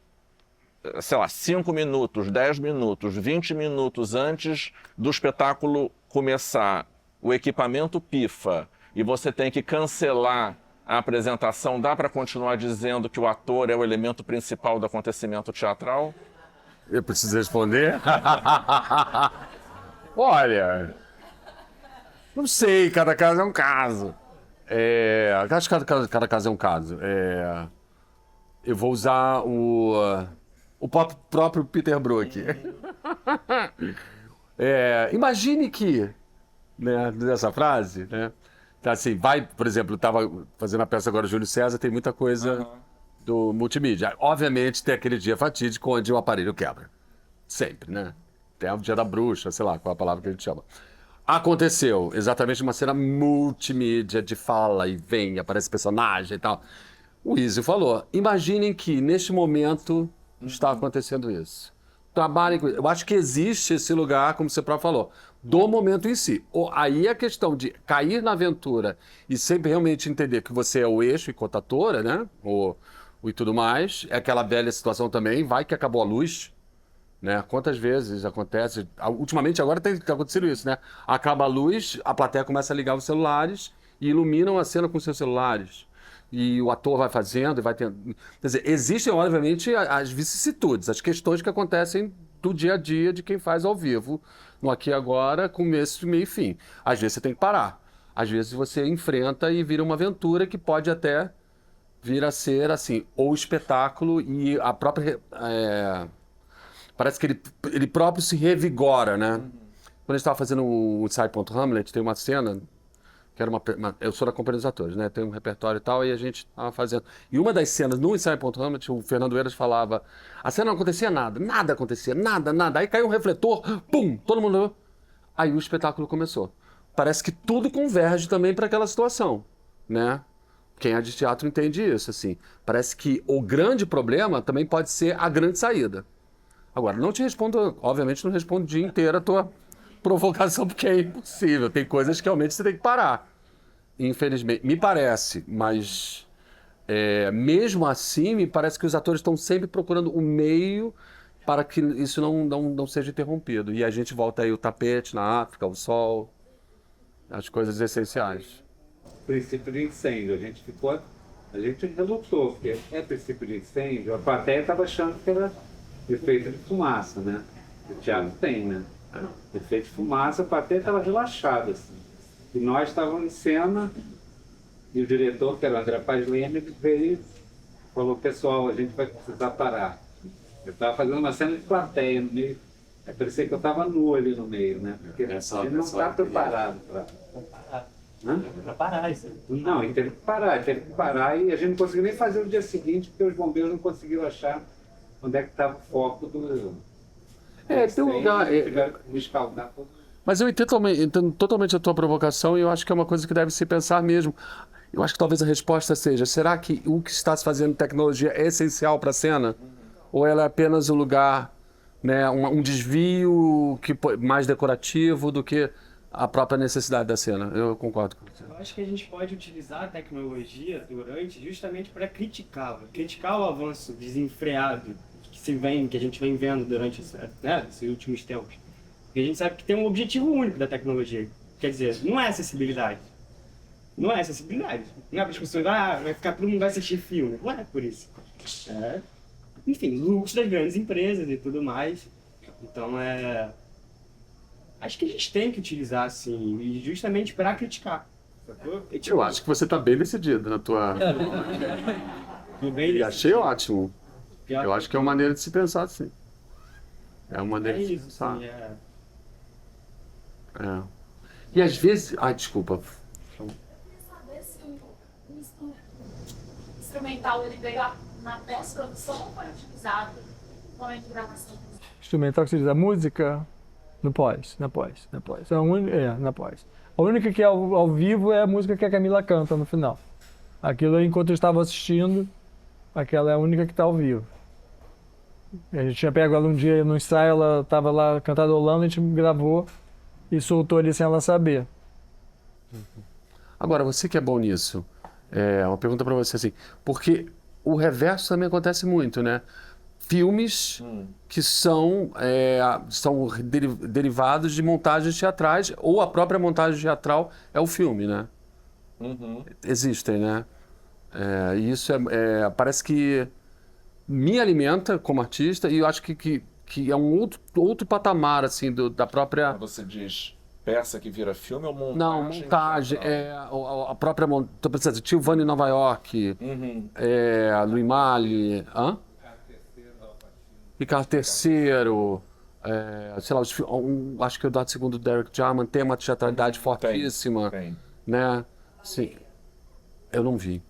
sei lá, 5 minutos, 10 minutos, 20 minutos antes do espetáculo começar, o equipamento pifa e você tem que cancelar a apresentação, dá para continuar dizendo que o ator é o elemento principal do acontecimento teatral? Eu preciso responder? Olha, não sei, cada caso é um caso. Acho que cada caso é um caso. Eu vou usar o próprio Peter Brook. Imagine que, né, dessa frase, né? Tá assim, por exemplo, eu estava fazendo a peça agora, Júlio César, tem muita coisa do multimídia. Obviamente tem aquele dia fatídico onde o aparelho quebra. Sempre, né? Tem o dia da bruxa, sei lá qual é a palavra que a gente chama. Aconteceu exatamente uma cena multimídia de fala e vem, aparece personagem e tal. O Izzy falou, imaginem que neste momento está acontecendo isso. Trabalhem com isso. Eu acho que existe esse lugar, como você próprio falou, do momento em si. Aí a questão de cair na aventura e sempre realmente entender que você é o eixo e contatora, né? E tudo mais. É aquela velha situação também, vai que acabou a luz, né? Quantas vezes acontece? Ultimamente agora tem acontecido isso, né? Acaba a luz, a plateia começa a ligar os celulares e iluminam a cena com seus celulares. E o ator vai fazendo e vai tendo... Quer dizer, existem, obviamente, as vicissitudes, as questões que acontecem do dia a dia de quem faz ao vivo, no aqui e agora, começo, meio e fim. Às vezes você tem que parar. Às vezes você enfrenta e vira uma aventura que pode até vir a ser, assim, ou espetáculo e a própria... Parece que ele próprio se revigora, né? quando a gente estava fazendo o Ensaio.Hamlet, tem uma cena que era eu sou da Companhia dos Atores, né? Tem um repertório e tal, e a gente estava fazendo. E uma das cenas no Ensaio.Hamlet, o Fernando Eiras falava, a cena não acontecia nada, nada acontecia, nada, nada. Aí caiu um refletor, pum, todo mundo... Aí o espetáculo começou. Parece que tudo converge também para aquela situação, né? Quem é de teatro entende isso, assim. Parece que o grande problema também pode ser a grande saída. Agora, não te respondo, obviamente não respondo o dia inteiro a tua provocação, porque é impossível. Tem coisas que realmente você tem que parar. Infelizmente. Me parece, mas mesmo assim, me parece que os atores estão sempre procurando o meio para que isso não seja interrompido. E a gente volta aí o tapete na África, o sol, as coisas essenciais. Princípio de incêndio, a gente relutou, porque é princípio de incêndio, a plateia estava achando que era efeito de fumaça, né? O teatro tem, né? Efeito de fumaça, a plateia estava relaxada, assim. E nós estávamos em cena, e o diretor, que era o André Paz Leme, veio e falou, pessoal, a gente vai precisar parar. Eu estava fazendo uma cena de plateia no meio, parecia que eu estava nu ali no meio, né? Porque a gente não está preparado para... Pra parar isso. Não, ele teve que parar e a gente não conseguiu nem fazer no dia seguinte, porque os bombeiros não conseguiram achar onde é que estava o foco do... Tem um lugar... Tiveram que escaldar todo. Mas eu entendo totalmente a tua provocação e eu acho que é uma coisa que deve se pensar mesmo. Eu acho que talvez a resposta seja, será que o que está se fazendo em tecnologia é essencial para a cena? Ou ela é apenas um lugar, né, um desvio mais decorativo do que a própria necessidade da cena? Eu concordo com você. Eu acho que a gente pode utilizar a tecnologia durante justamente para criticá-la. Criticar o avanço desenfreado que a gente vem vendo durante esses últimos tempos. Porque a gente sabe que tem um objetivo único da tecnologia. Quer dizer, não é acessibilidade. Não é acessibilidade. Não é para as pessoas, vai ficar todo mundo vai assistir filme. Não é por isso. Enfim, lucros das grandes empresas e tudo mais. Então acho que a gente tem que utilizar, assim, justamente para criticar. Eu acho que você está bem decidido na tua... E achei ótimo. Eu acho que é uma maneira de se pensar assim. É uma maneira de se pensar. Sim, E às vezes... desculpa. Eu queria saber se o instrumental ele veio na pós-produção ou foi utilizado no momento de gravação? Instrumental que se diz a música na pós. Na pós. Na pós. A única que é ao vivo é a música que a Camila canta no final. Aquilo, enquanto eu estava assistindo, aquela é a única que está ao vivo. A gente tinha pego ela um dia no ensaio, ela estava lá cantarolando, a gente gravou e soltou ali sem ela saber. Agora, você que é bom nisso, uma pergunta para você assim, porque o reverso também acontece muito, né? Filmes que são derivados de montagens teatrais, ou a própria montagem teatral é o filme, né? Existem, né? E isso parece que me alimenta como artista e eu acho que é um outro patamar, assim, da própria... Você diz peça que vira filme ou montagem? Não, montagem. A própria montagem. Estou pensando, Tio Vani em Nova York, Louis Malle, Ricardo III, sei lá, acho que o Eduardo II do Derek Jarman tem uma teatralidade fortíssima. Tem. Né? Sim. Eu não vi.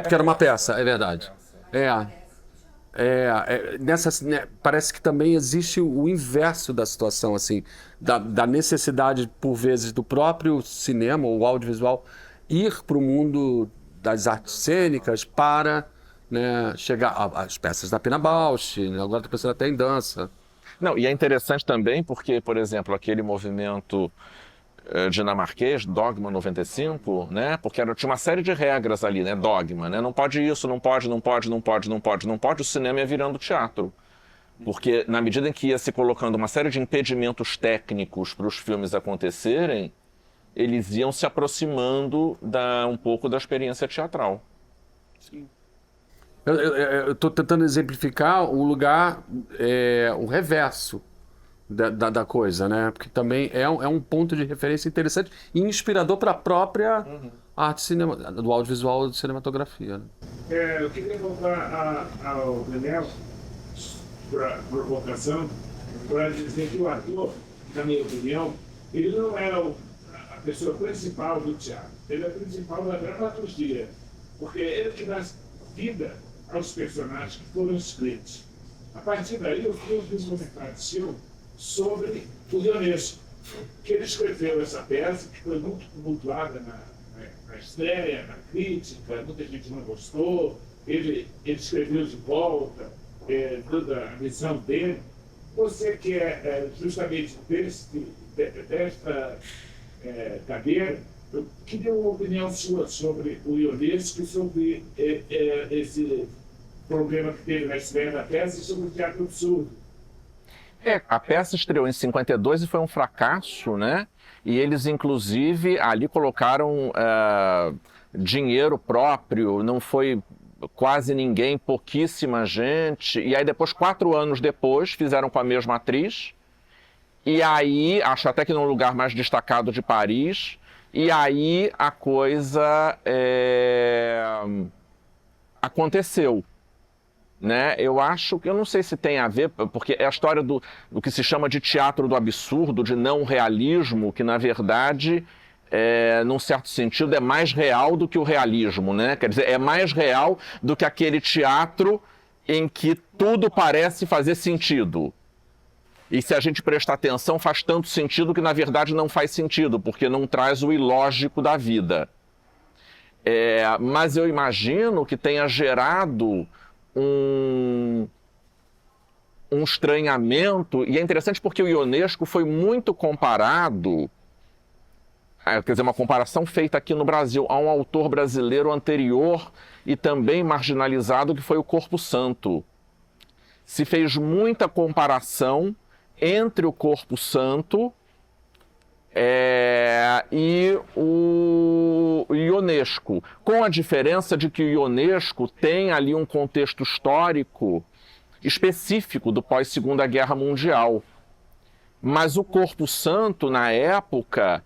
Porque era uma peça, é verdade. Parece que também existe o inverso da situação, assim, da necessidade, por vezes, do próprio cinema ou audiovisual ir para o mundo das artes cênicas para, né, chegar às peças da Pina Bausch, agora estou pensando até em dança. Não, e é interessante também porque, por exemplo, aquele movimento dinamarquês, Dogma 95, né? Porque tinha uma série de regras ali, né? Dogma, né? Não pode isso, não pode, o cinema ia virando teatro. Porque na medida em que ia se colocando uma série de impedimentos técnicos para os filmes acontecerem, eles iam se aproximando um pouco da experiência teatral. Sim. Eu estou tentando exemplificar o lugar, o reverso da coisa, né? Porque também é um ponto de referência interessante e inspirador para a própria arte do audiovisual e de cinematografia. Né? Eu queria voltar ao Daniel, para provocação, para dizer que o ator na minha opinião, ele não é a pessoa principal do teatro. Ele é a principal da dramaturgia, porque ele que dá vida aos personagens que foram escritos. A partir daí, eu fiz um comentário seu sobre o Ionesco, que ele escreveu essa peça, que foi muito tumultuada na estreia, na crítica, muita gente não gostou, ele escreveu de volta, toda a visão dele. Você que é justamente desta cadeira, eu queria uma opinião sua sobre o Ionesco e sobre esse problema que teve na estreia da peça e sobre o teatro absurdo. A peça estreou em 52 e foi um fracasso, né? E eles, inclusive, ali colocaram dinheiro próprio, não foi quase ninguém, pouquíssima gente. E aí depois, 4 anos depois, fizeram com a mesma atriz. E aí, acho até que num lugar mais destacado de Paris. E aí a coisa aconteceu. Né? Eu acho que, eu não sei se tem a ver, porque é a história do que se chama de teatro do absurdo, de não realismo, que na verdade, num certo sentido, é mais real do que o realismo, né? Quer dizer, é mais real do que aquele teatro em que tudo parece fazer sentido. E se a gente prestar atenção, faz tanto sentido que na verdade não faz sentido, porque não traz o ilógico da vida. Mas eu imagino que tenha gerado um estranhamento, e é interessante porque o Ionesco foi muito comparado, quer dizer, uma comparação feita aqui no Brasil, a um autor brasileiro anterior e também marginalizado, que foi o Corpo Santo. Se fez muita comparação entre o Corpo Santo e o Ionesco, com a diferença de que o Ionesco tem ali um contexto histórico específico do pós-Segunda Guerra Mundial. Mas o Corpo Santo, na época,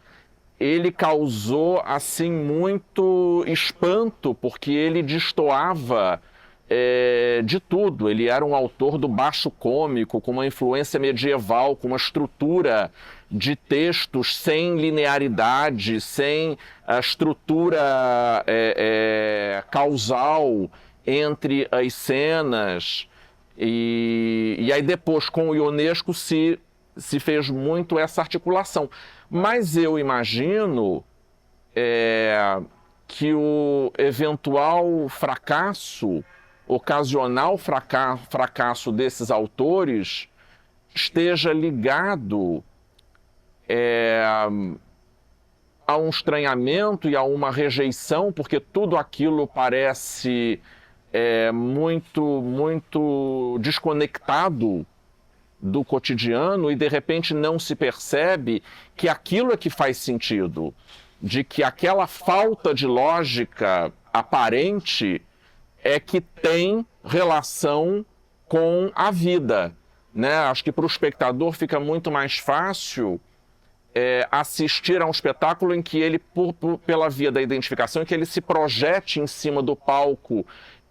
ele causou assim muito espanto, porque ele destoava de tudo. Ele era um autor do baixo cômico, com uma influência medieval, com uma estrutura de textos sem linearidade, sem a estrutura causal entre as cenas. E aí depois, com o Ionesco, se fez muito essa articulação. Mas eu imagino que o eventual fracasso, ocasional fracasso desses autores esteja ligado a um estranhamento e a uma rejeição, porque tudo aquilo parece muito desconectado do cotidiano e de repente não se percebe que aquilo é que faz sentido, de que aquela falta de lógica aparente é que tem relação com a vida, né? Acho que para o espectador fica muito mais fácil assistir a um espetáculo em que ele, pela via da identificação, em que ele se projete em cima do palco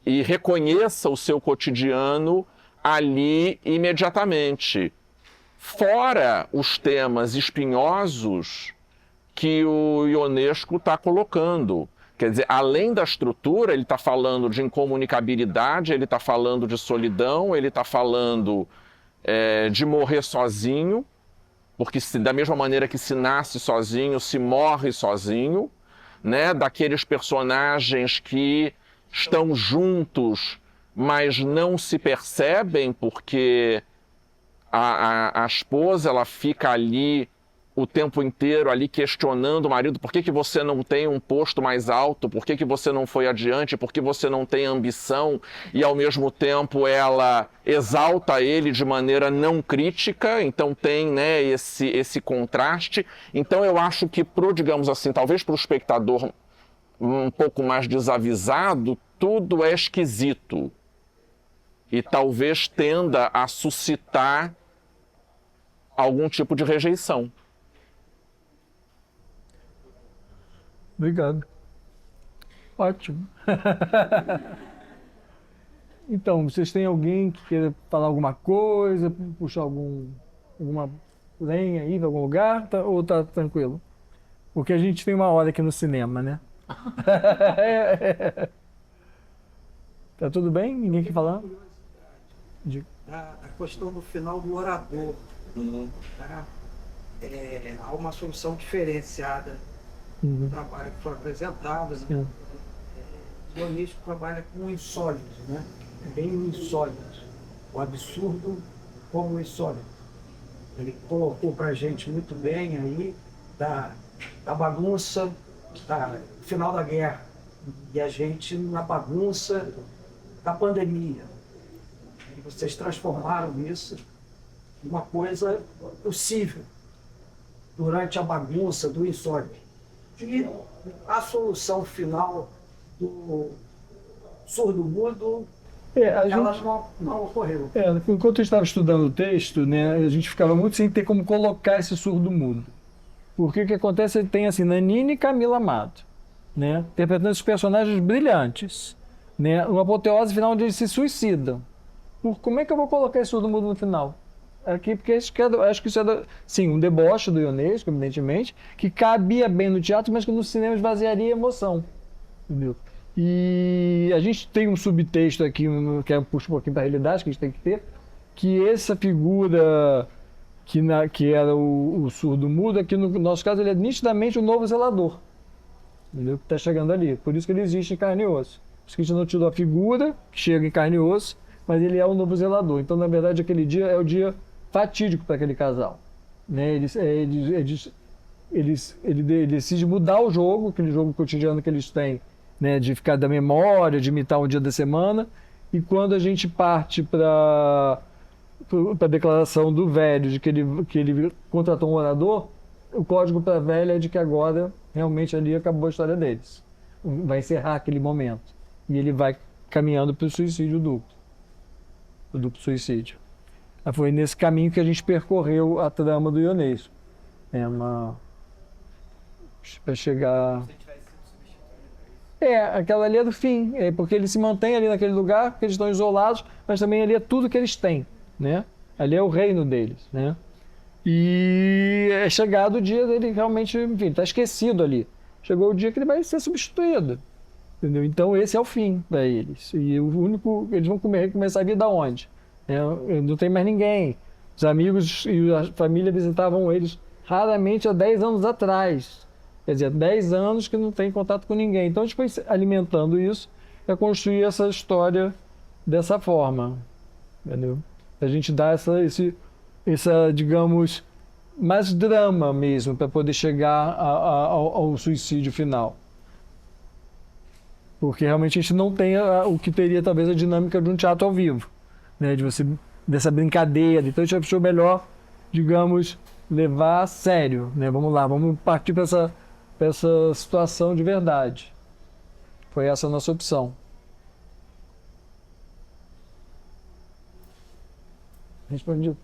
e reconheça o seu cotidiano ali imediatamente. Fora os temas espinhosos que o Ionesco está colocando. Quer dizer, além da estrutura, ele está falando de incomunicabilidade, ele está falando de solidão, ele está falando de morrer sozinho, porque da mesma maneira que se nasce sozinho, se morre sozinho, né? Daqueles personagens que estão juntos, mas não se percebem, porque a esposa ela fica ali o tempo inteiro ali questionando o marido: por que você não tem um posto mais alto, por que você não foi adiante, por que você não tem ambição, e ao mesmo tempo ela exalta ele de maneira não crítica, então tem, né, esse contraste. Então eu acho que digamos assim, talvez para o espectador um pouco mais desavisado, tudo é esquisito e talvez tenda a suscitar algum tipo de rejeição. Obrigado. Ótimo. Então, vocês têm alguém que queira falar alguma coisa, puxar alguma lenha aí em algum lugar ou tá tranquilo? Porque a gente tem uma hora aqui no cinema, né? Tá tudo bem? Ninguém quer falar? A questão do final do orador. Tá? Há uma solução diferenciada do trabalho que foi apresentado. Né? O Dionísio trabalha com o insólito, né? Bem o insólito. O absurdo como o insólito. Ele colocou pra gente muito bem aí da bagunça, final da guerra. E a gente na bagunça da pandemia. E vocês transformaram isso em uma coisa possível durante a bagunça do insólito. E a solução final do surdo-mudo, ela não ocorreu. Enquanto eu estava estudando o texto, né, a gente ficava muito sem ter como colocar esse surdo-mudo. Porque o que acontece, ele tem assim, Nanini e Camila Amado, né, interpretando esses personagens brilhantes, né, uma apoteose final onde eles se suicidam. Como é que eu vou colocar esse surdo-mudo no final? Aqui, porque acho que isso é sim, um deboche do Ionesco, evidentemente, que cabia bem no teatro, mas que no cinema esvaziaria a emoção. Entendeu? E a gente tem um subtexto aqui, que puxa um pouquinho para a realidade, que a gente tem que ter, que essa figura que era o surdo-mudo, aqui no nosso caso, ele é nitidamente o novo zelador. Entendeu? Que está chegando ali. Por isso que ele existe em carne e osso. Por isso que a gente não tirou a figura, que chega em carne e osso, mas ele é o novo zelador. Então, na verdade, aquele dia é o dia fatídico para aquele casal. Né? Ele decide mudar o jogo, aquele jogo cotidiano que eles têm, né? De ficar da memória, de imitar um dia da semana. E quando a gente parte para a declaração do velho de que ele contratou um orador, o código para a velha é de que agora realmente ali acabou a história deles. Vai encerrar aquele momento. E ele vai caminhando para o suicídio duplo. O duplo suicídio. Foi nesse caminho que a gente percorreu a trama do Ionesco. Para chegar... aquela ali é do fim, porque eles se mantêm ali naquele lugar, porque eles estão isolados, mas também ali é tudo que eles têm, né? Ali é o reino deles, né? E é chegado o dia dele realmente, enfim, está esquecido ali. Chegou o dia que ele vai ser substituído, entendeu? Então esse é o fim para eles. E o único, eles vão começar a vida onde? Não tem mais ninguém. Os amigos e a família visitavam eles raramente há 10 anos atrás. Quer dizer, 10 anos que não tem contato com ninguém. Então a gente foi alimentando isso para construir essa história dessa forma. Entendeu? A gente dá essa, digamos, mais drama mesmo, para poder chegar ao suicídio final. Porque realmente a gente não tem o que teria talvez a dinâmica de um teatro ao vivo, né? Dessa brincadeira. Então a gente achou melhor, digamos, levar a sério, né? Vamos lá, vamos partir para essa situação de verdade. Foi essa a nossa opção. Respondi.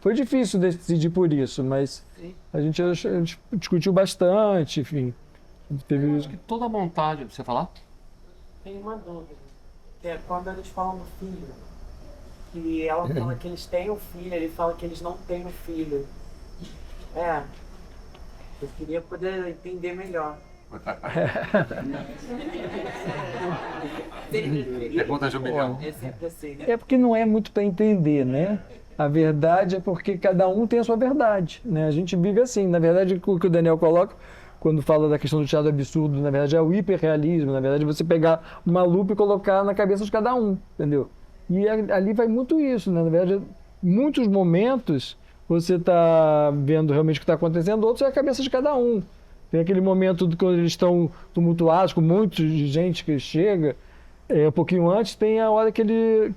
Foi difícil decidir por isso, mas a gente discutiu bastante, enfim. Teve... Acho que toda a vontade... Você falar? Tem uma dúvida. Que é quando eles falam do filho. Que ela fala que eles têm um filho, ele fala que eles não têm um filho. Eu queria poder entender melhor. Pergunta de um milhão. É porque não é muito para entender, né? A verdade é porque cada um tem a sua verdade, né? A gente vive assim. Na verdade, o que o Daniel coloca, quando fala da questão do teatro absurdo, na verdade é o hiperrealismo. Na verdade, você pegar uma lupa e colocar na cabeça de cada um, entendeu? E ali vai muito isso, né? Na verdade, muitos momentos você está vendo realmente o que está acontecendo, outros é a cabeça de cada um. Tem aquele momento quando eles estão tumultuados, com muita gente que chega, um pouquinho antes, tem a hora que ele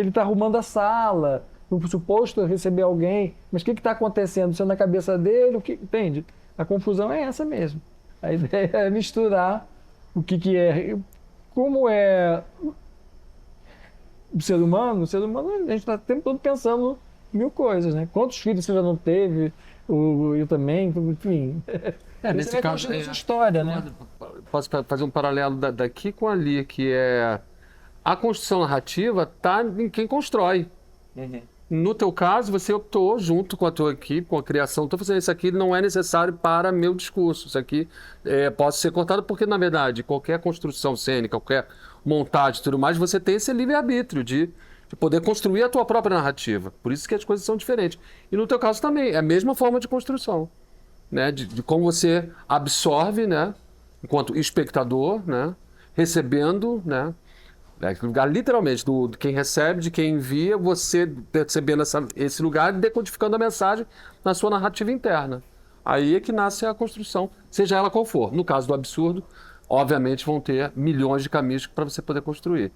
está arrumando a sala, suposto receber alguém, mas o que está acontecendo? Isso é na cabeça dele? Entende? A confusão é essa mesmo. A ideia é misturar o que é... Como é o ser humano, a gente está o tempo todo pensando mil coisas, né? Quantos filhos você já não teve? Eu também, enfim... nesse caso, essa história, né? Posso fazer um paralelo daqui com ali, que é a construção narrativa está em quem constrói. No teu caso, você optou, junto com a tua equipe, com a criação, estou fazendo isso aqui não é necessário para meu discurso. Isso aqui pode ser cortado porque, na verdade, qualquer construção cênica, qualquer montagem e tudo mais, você tem esse livre-arbítrio de poder construir a tua própria narrativa. Por isso que as coisas são diferentes. E no teu caso também, é a mesma forma de construção, né? De como você absorve, né? Enquanto espectador, né? Recebendo, né? Lugar literalmente de quem recebe, de quem envia, você percebendo esse lugar e decodificando a mensagem na sua narrativa interna. Aí é que nasce a construção, seja ela qual for. No caso do absurdo, obviamente vão ter milhões de caminhos para você poder construir.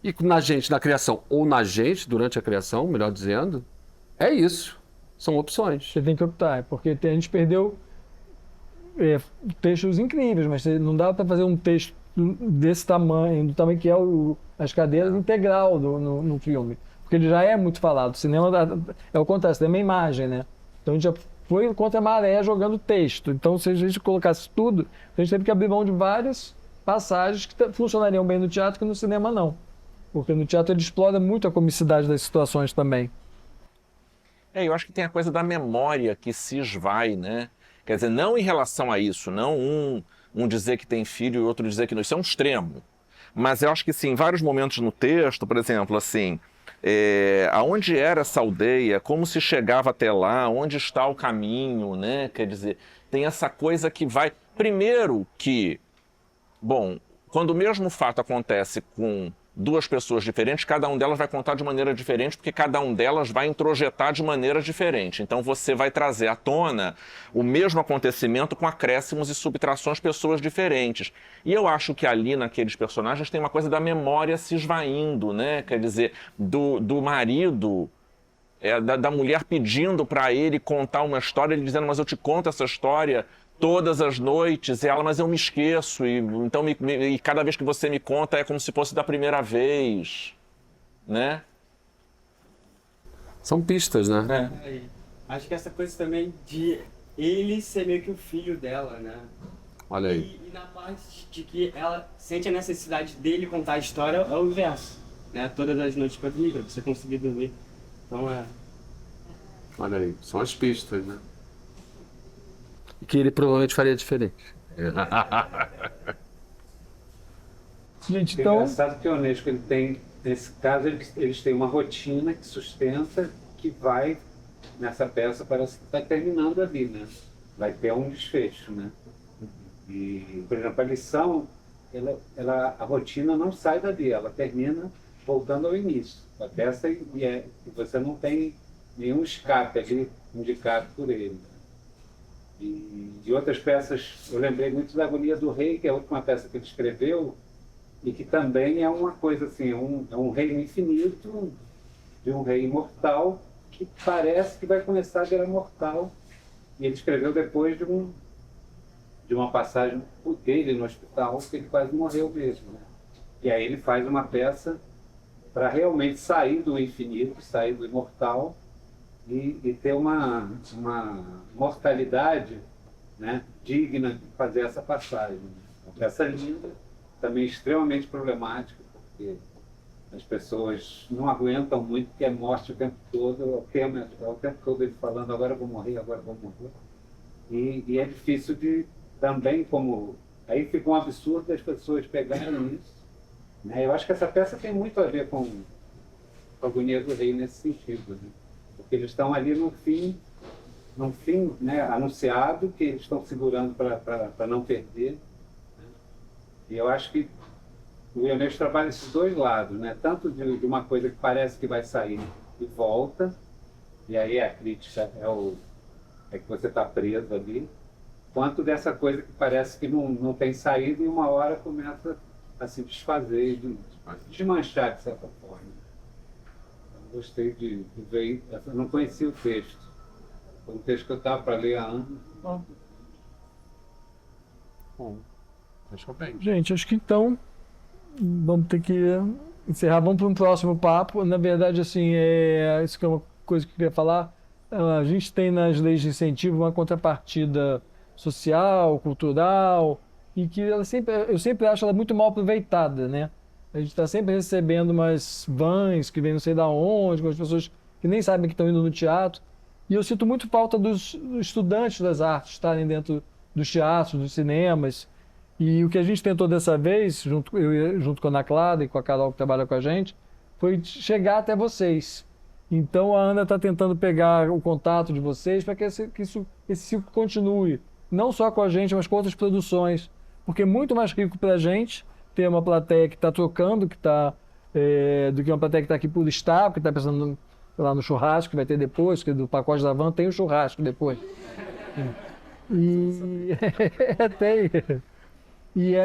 E na criação, ou na gente, durante a criação, melhor dizendo, é isso. São opções. Você tem que optar, porque a gente perdeu textos incríveis, mas não dá para fazer um texto desse tamanho, do tamanho que é as cadeiras integral no filme. Porque ele já é muito falado. O cinema é o contrário, cinema é imagem, né? Então a gente já foi contra a maré jogando texto. Então se a gente colocasse tudo, a gente teve que abrir mão de várias passagens que funcionariam bem no teatro que no cinema não. Porque no teatro ele explora muito a comicidade das situações também. Eu acho que tem a coisa da memória que se esvai, né? Quer dizer, não em relação a isso, não um dizer que tem filho e outro dizer que não. Isso é um extremo. Mas eu acho que, sim, em vários momentos no texto, por exemplo, assim, aonde era essa aldeia, como se chegava até lá, onde está o caminho, né? Quer dizer, tem essa coisa que vai... Primeiro que, bom, quando o mesmo fato acontece com duas pessoas diferentes, cada um delas vai contar de maneira diferente, porque cada um delas vai introjetar de maneira diferente. Então você vai trazer à tona o mesmo acontecimento com acréscimos e subtrações, pessoas diferentes. E eu acho que ali naqueles personagens tem uma coisa da memória se esvaindo, né? Quer dizer, do marido, da mulher pedindo para ele contar uma história, ele dizendo, mas eu te conto essa história todas as noites, e ela, mas eu me esqueço, então e cada vez que você me conta é como se fosse da primeira vez, né? São pistas, né? Acho que essa coisa também de ele ser meio que o filho dela, né? Olha aí. E na parte de que ela sente a necessidade dele contar a história é o inverso, né? Todas as noites para dormir, pra você conseguir dormir. Então Olha aí, são as pistas, né? Que ele provavelmente faria diferente. Gente, É então... engraçado que o Onesco, ele tem, nesse caso, eles têm uma rotina que sustenta, que vai, nessa peça, parece que está terminando ali, né? Vai ter um desfecho, né? E, por exemplo, a lição, a rotina não sai dali, ela termina voltando ao início. A peça, e você não tem nenhum escape ali indicado por ele. E de outras peças, eu lembrei muito da Agonia do Rei, que é a última peça que ele escreveu, e que também é uma coisa assim, é um reino infinito, de um rei imortal, que parece que vai começar a virar mortal. E ele escreveu depois de uma passagem dele no hospital, que ele quase morreu mesmo, né? E aí ele faz uma peça para realmente sair do infinito, sair do imortal, e ter uma mortalidade, né, digna de fazer essa passagem. Uma peça linda, também extremamente problemática, porque as pessoas não aguentam muito, porque é morte o tempo todo, o tempo todo ele falando, agora eu vou morrer, agora eu vou morrer. E é difícil de também, como... Aí fica um absurdo as pessoas pegarem isso, né? Eu acho que essa peça tem muito a ver com a Agonia do Rei nesse sentido, né? Porque eles estão ali no fim, né, anunciado, que eles estão segurando para não perder, né? E eu acho que o Ionesco trabalha esses dois lados, né? Tanto de uma coisa que parece que vai sair e volta, e aí a crítica é que você está preso ali, quanto dessa coisa que parece que não tem saída e uma hora começa a se desfazer, desmanchar de certa forma. Gostei de ver, eu não conhecia o texto. Foi um texto que eu estava para ler há anos. Bom, fechou bem. Gente, acho que então vamos ter que encerrar. Vamos para um próximo papo. Na verdade, assim, isso que é uma coisa que eu queria falar. A gente tem nas leis de incentivo uma contrapartida social, cultural, e que eu sempre acho ela muito mal aproveitada, né? A gente está sempre recebendo umas vans que vêm não sei da onde, com as pessoas que nem sabem que estão indo no teatro. E eu sinto muito falta dos estudantes das artes estarem dentro dos teatros, dos cinemas. E o que a gente tentou dessa vez, junto com a Ana Clara e com a Carol que trabalha com a gente, foi chegar até vocês. Então a Ana está tentando pegar o contato de vocês para que esse ciclo continue. Não só com a gente, mas com outras produções. Porque é muito mais rico para a gente ter uma plateia que está trocando, do que uma plateia que está aqui por estar, que está pensando lá no churrasco que vai ter depois, que do pacote da van tem o churrasco depois. E tem.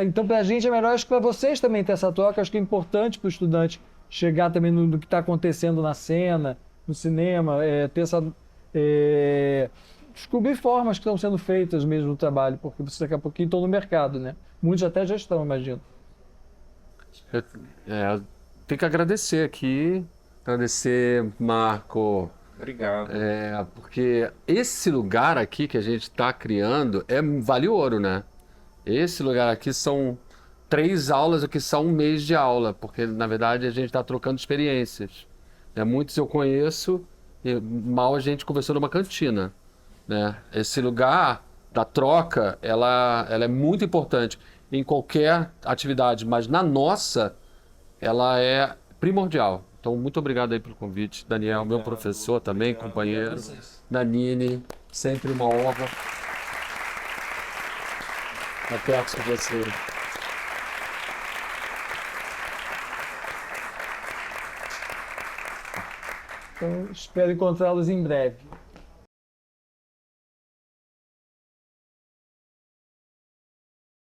Então, para a gente é melhor, acho que para vocês também ter essa troca, acho que é importante para o estudante chegar também no que está acontecendo na cena, no cinema, descobrir formas que estão sendo feitas mesmo no trabalho, porque vocês daqui a pouquinho estão no mercado, né? Muitos até já estão, imagino. Tem que agradecer aqui, agradecer, Marco. Obrigado. Porque esse lugar aqui que a gente está criando vale ouro, né? Esse lugar aqui são 3 aulas, o que são 1 mês de aula, porque na verdade a gente está trocando experiências. Muitos eu conheço, e mal a gente conversou numa cantina. Né? Esse lugar da troca, ela é muito importante em qualquer atividade, mas na nossa, ela é primordial. Então, muito obrigado aí pelo convite. Daniel, meu professor também, companheiro. Nanine, sempre uma honra. Até com você. Então, espero encontrá-los em breve.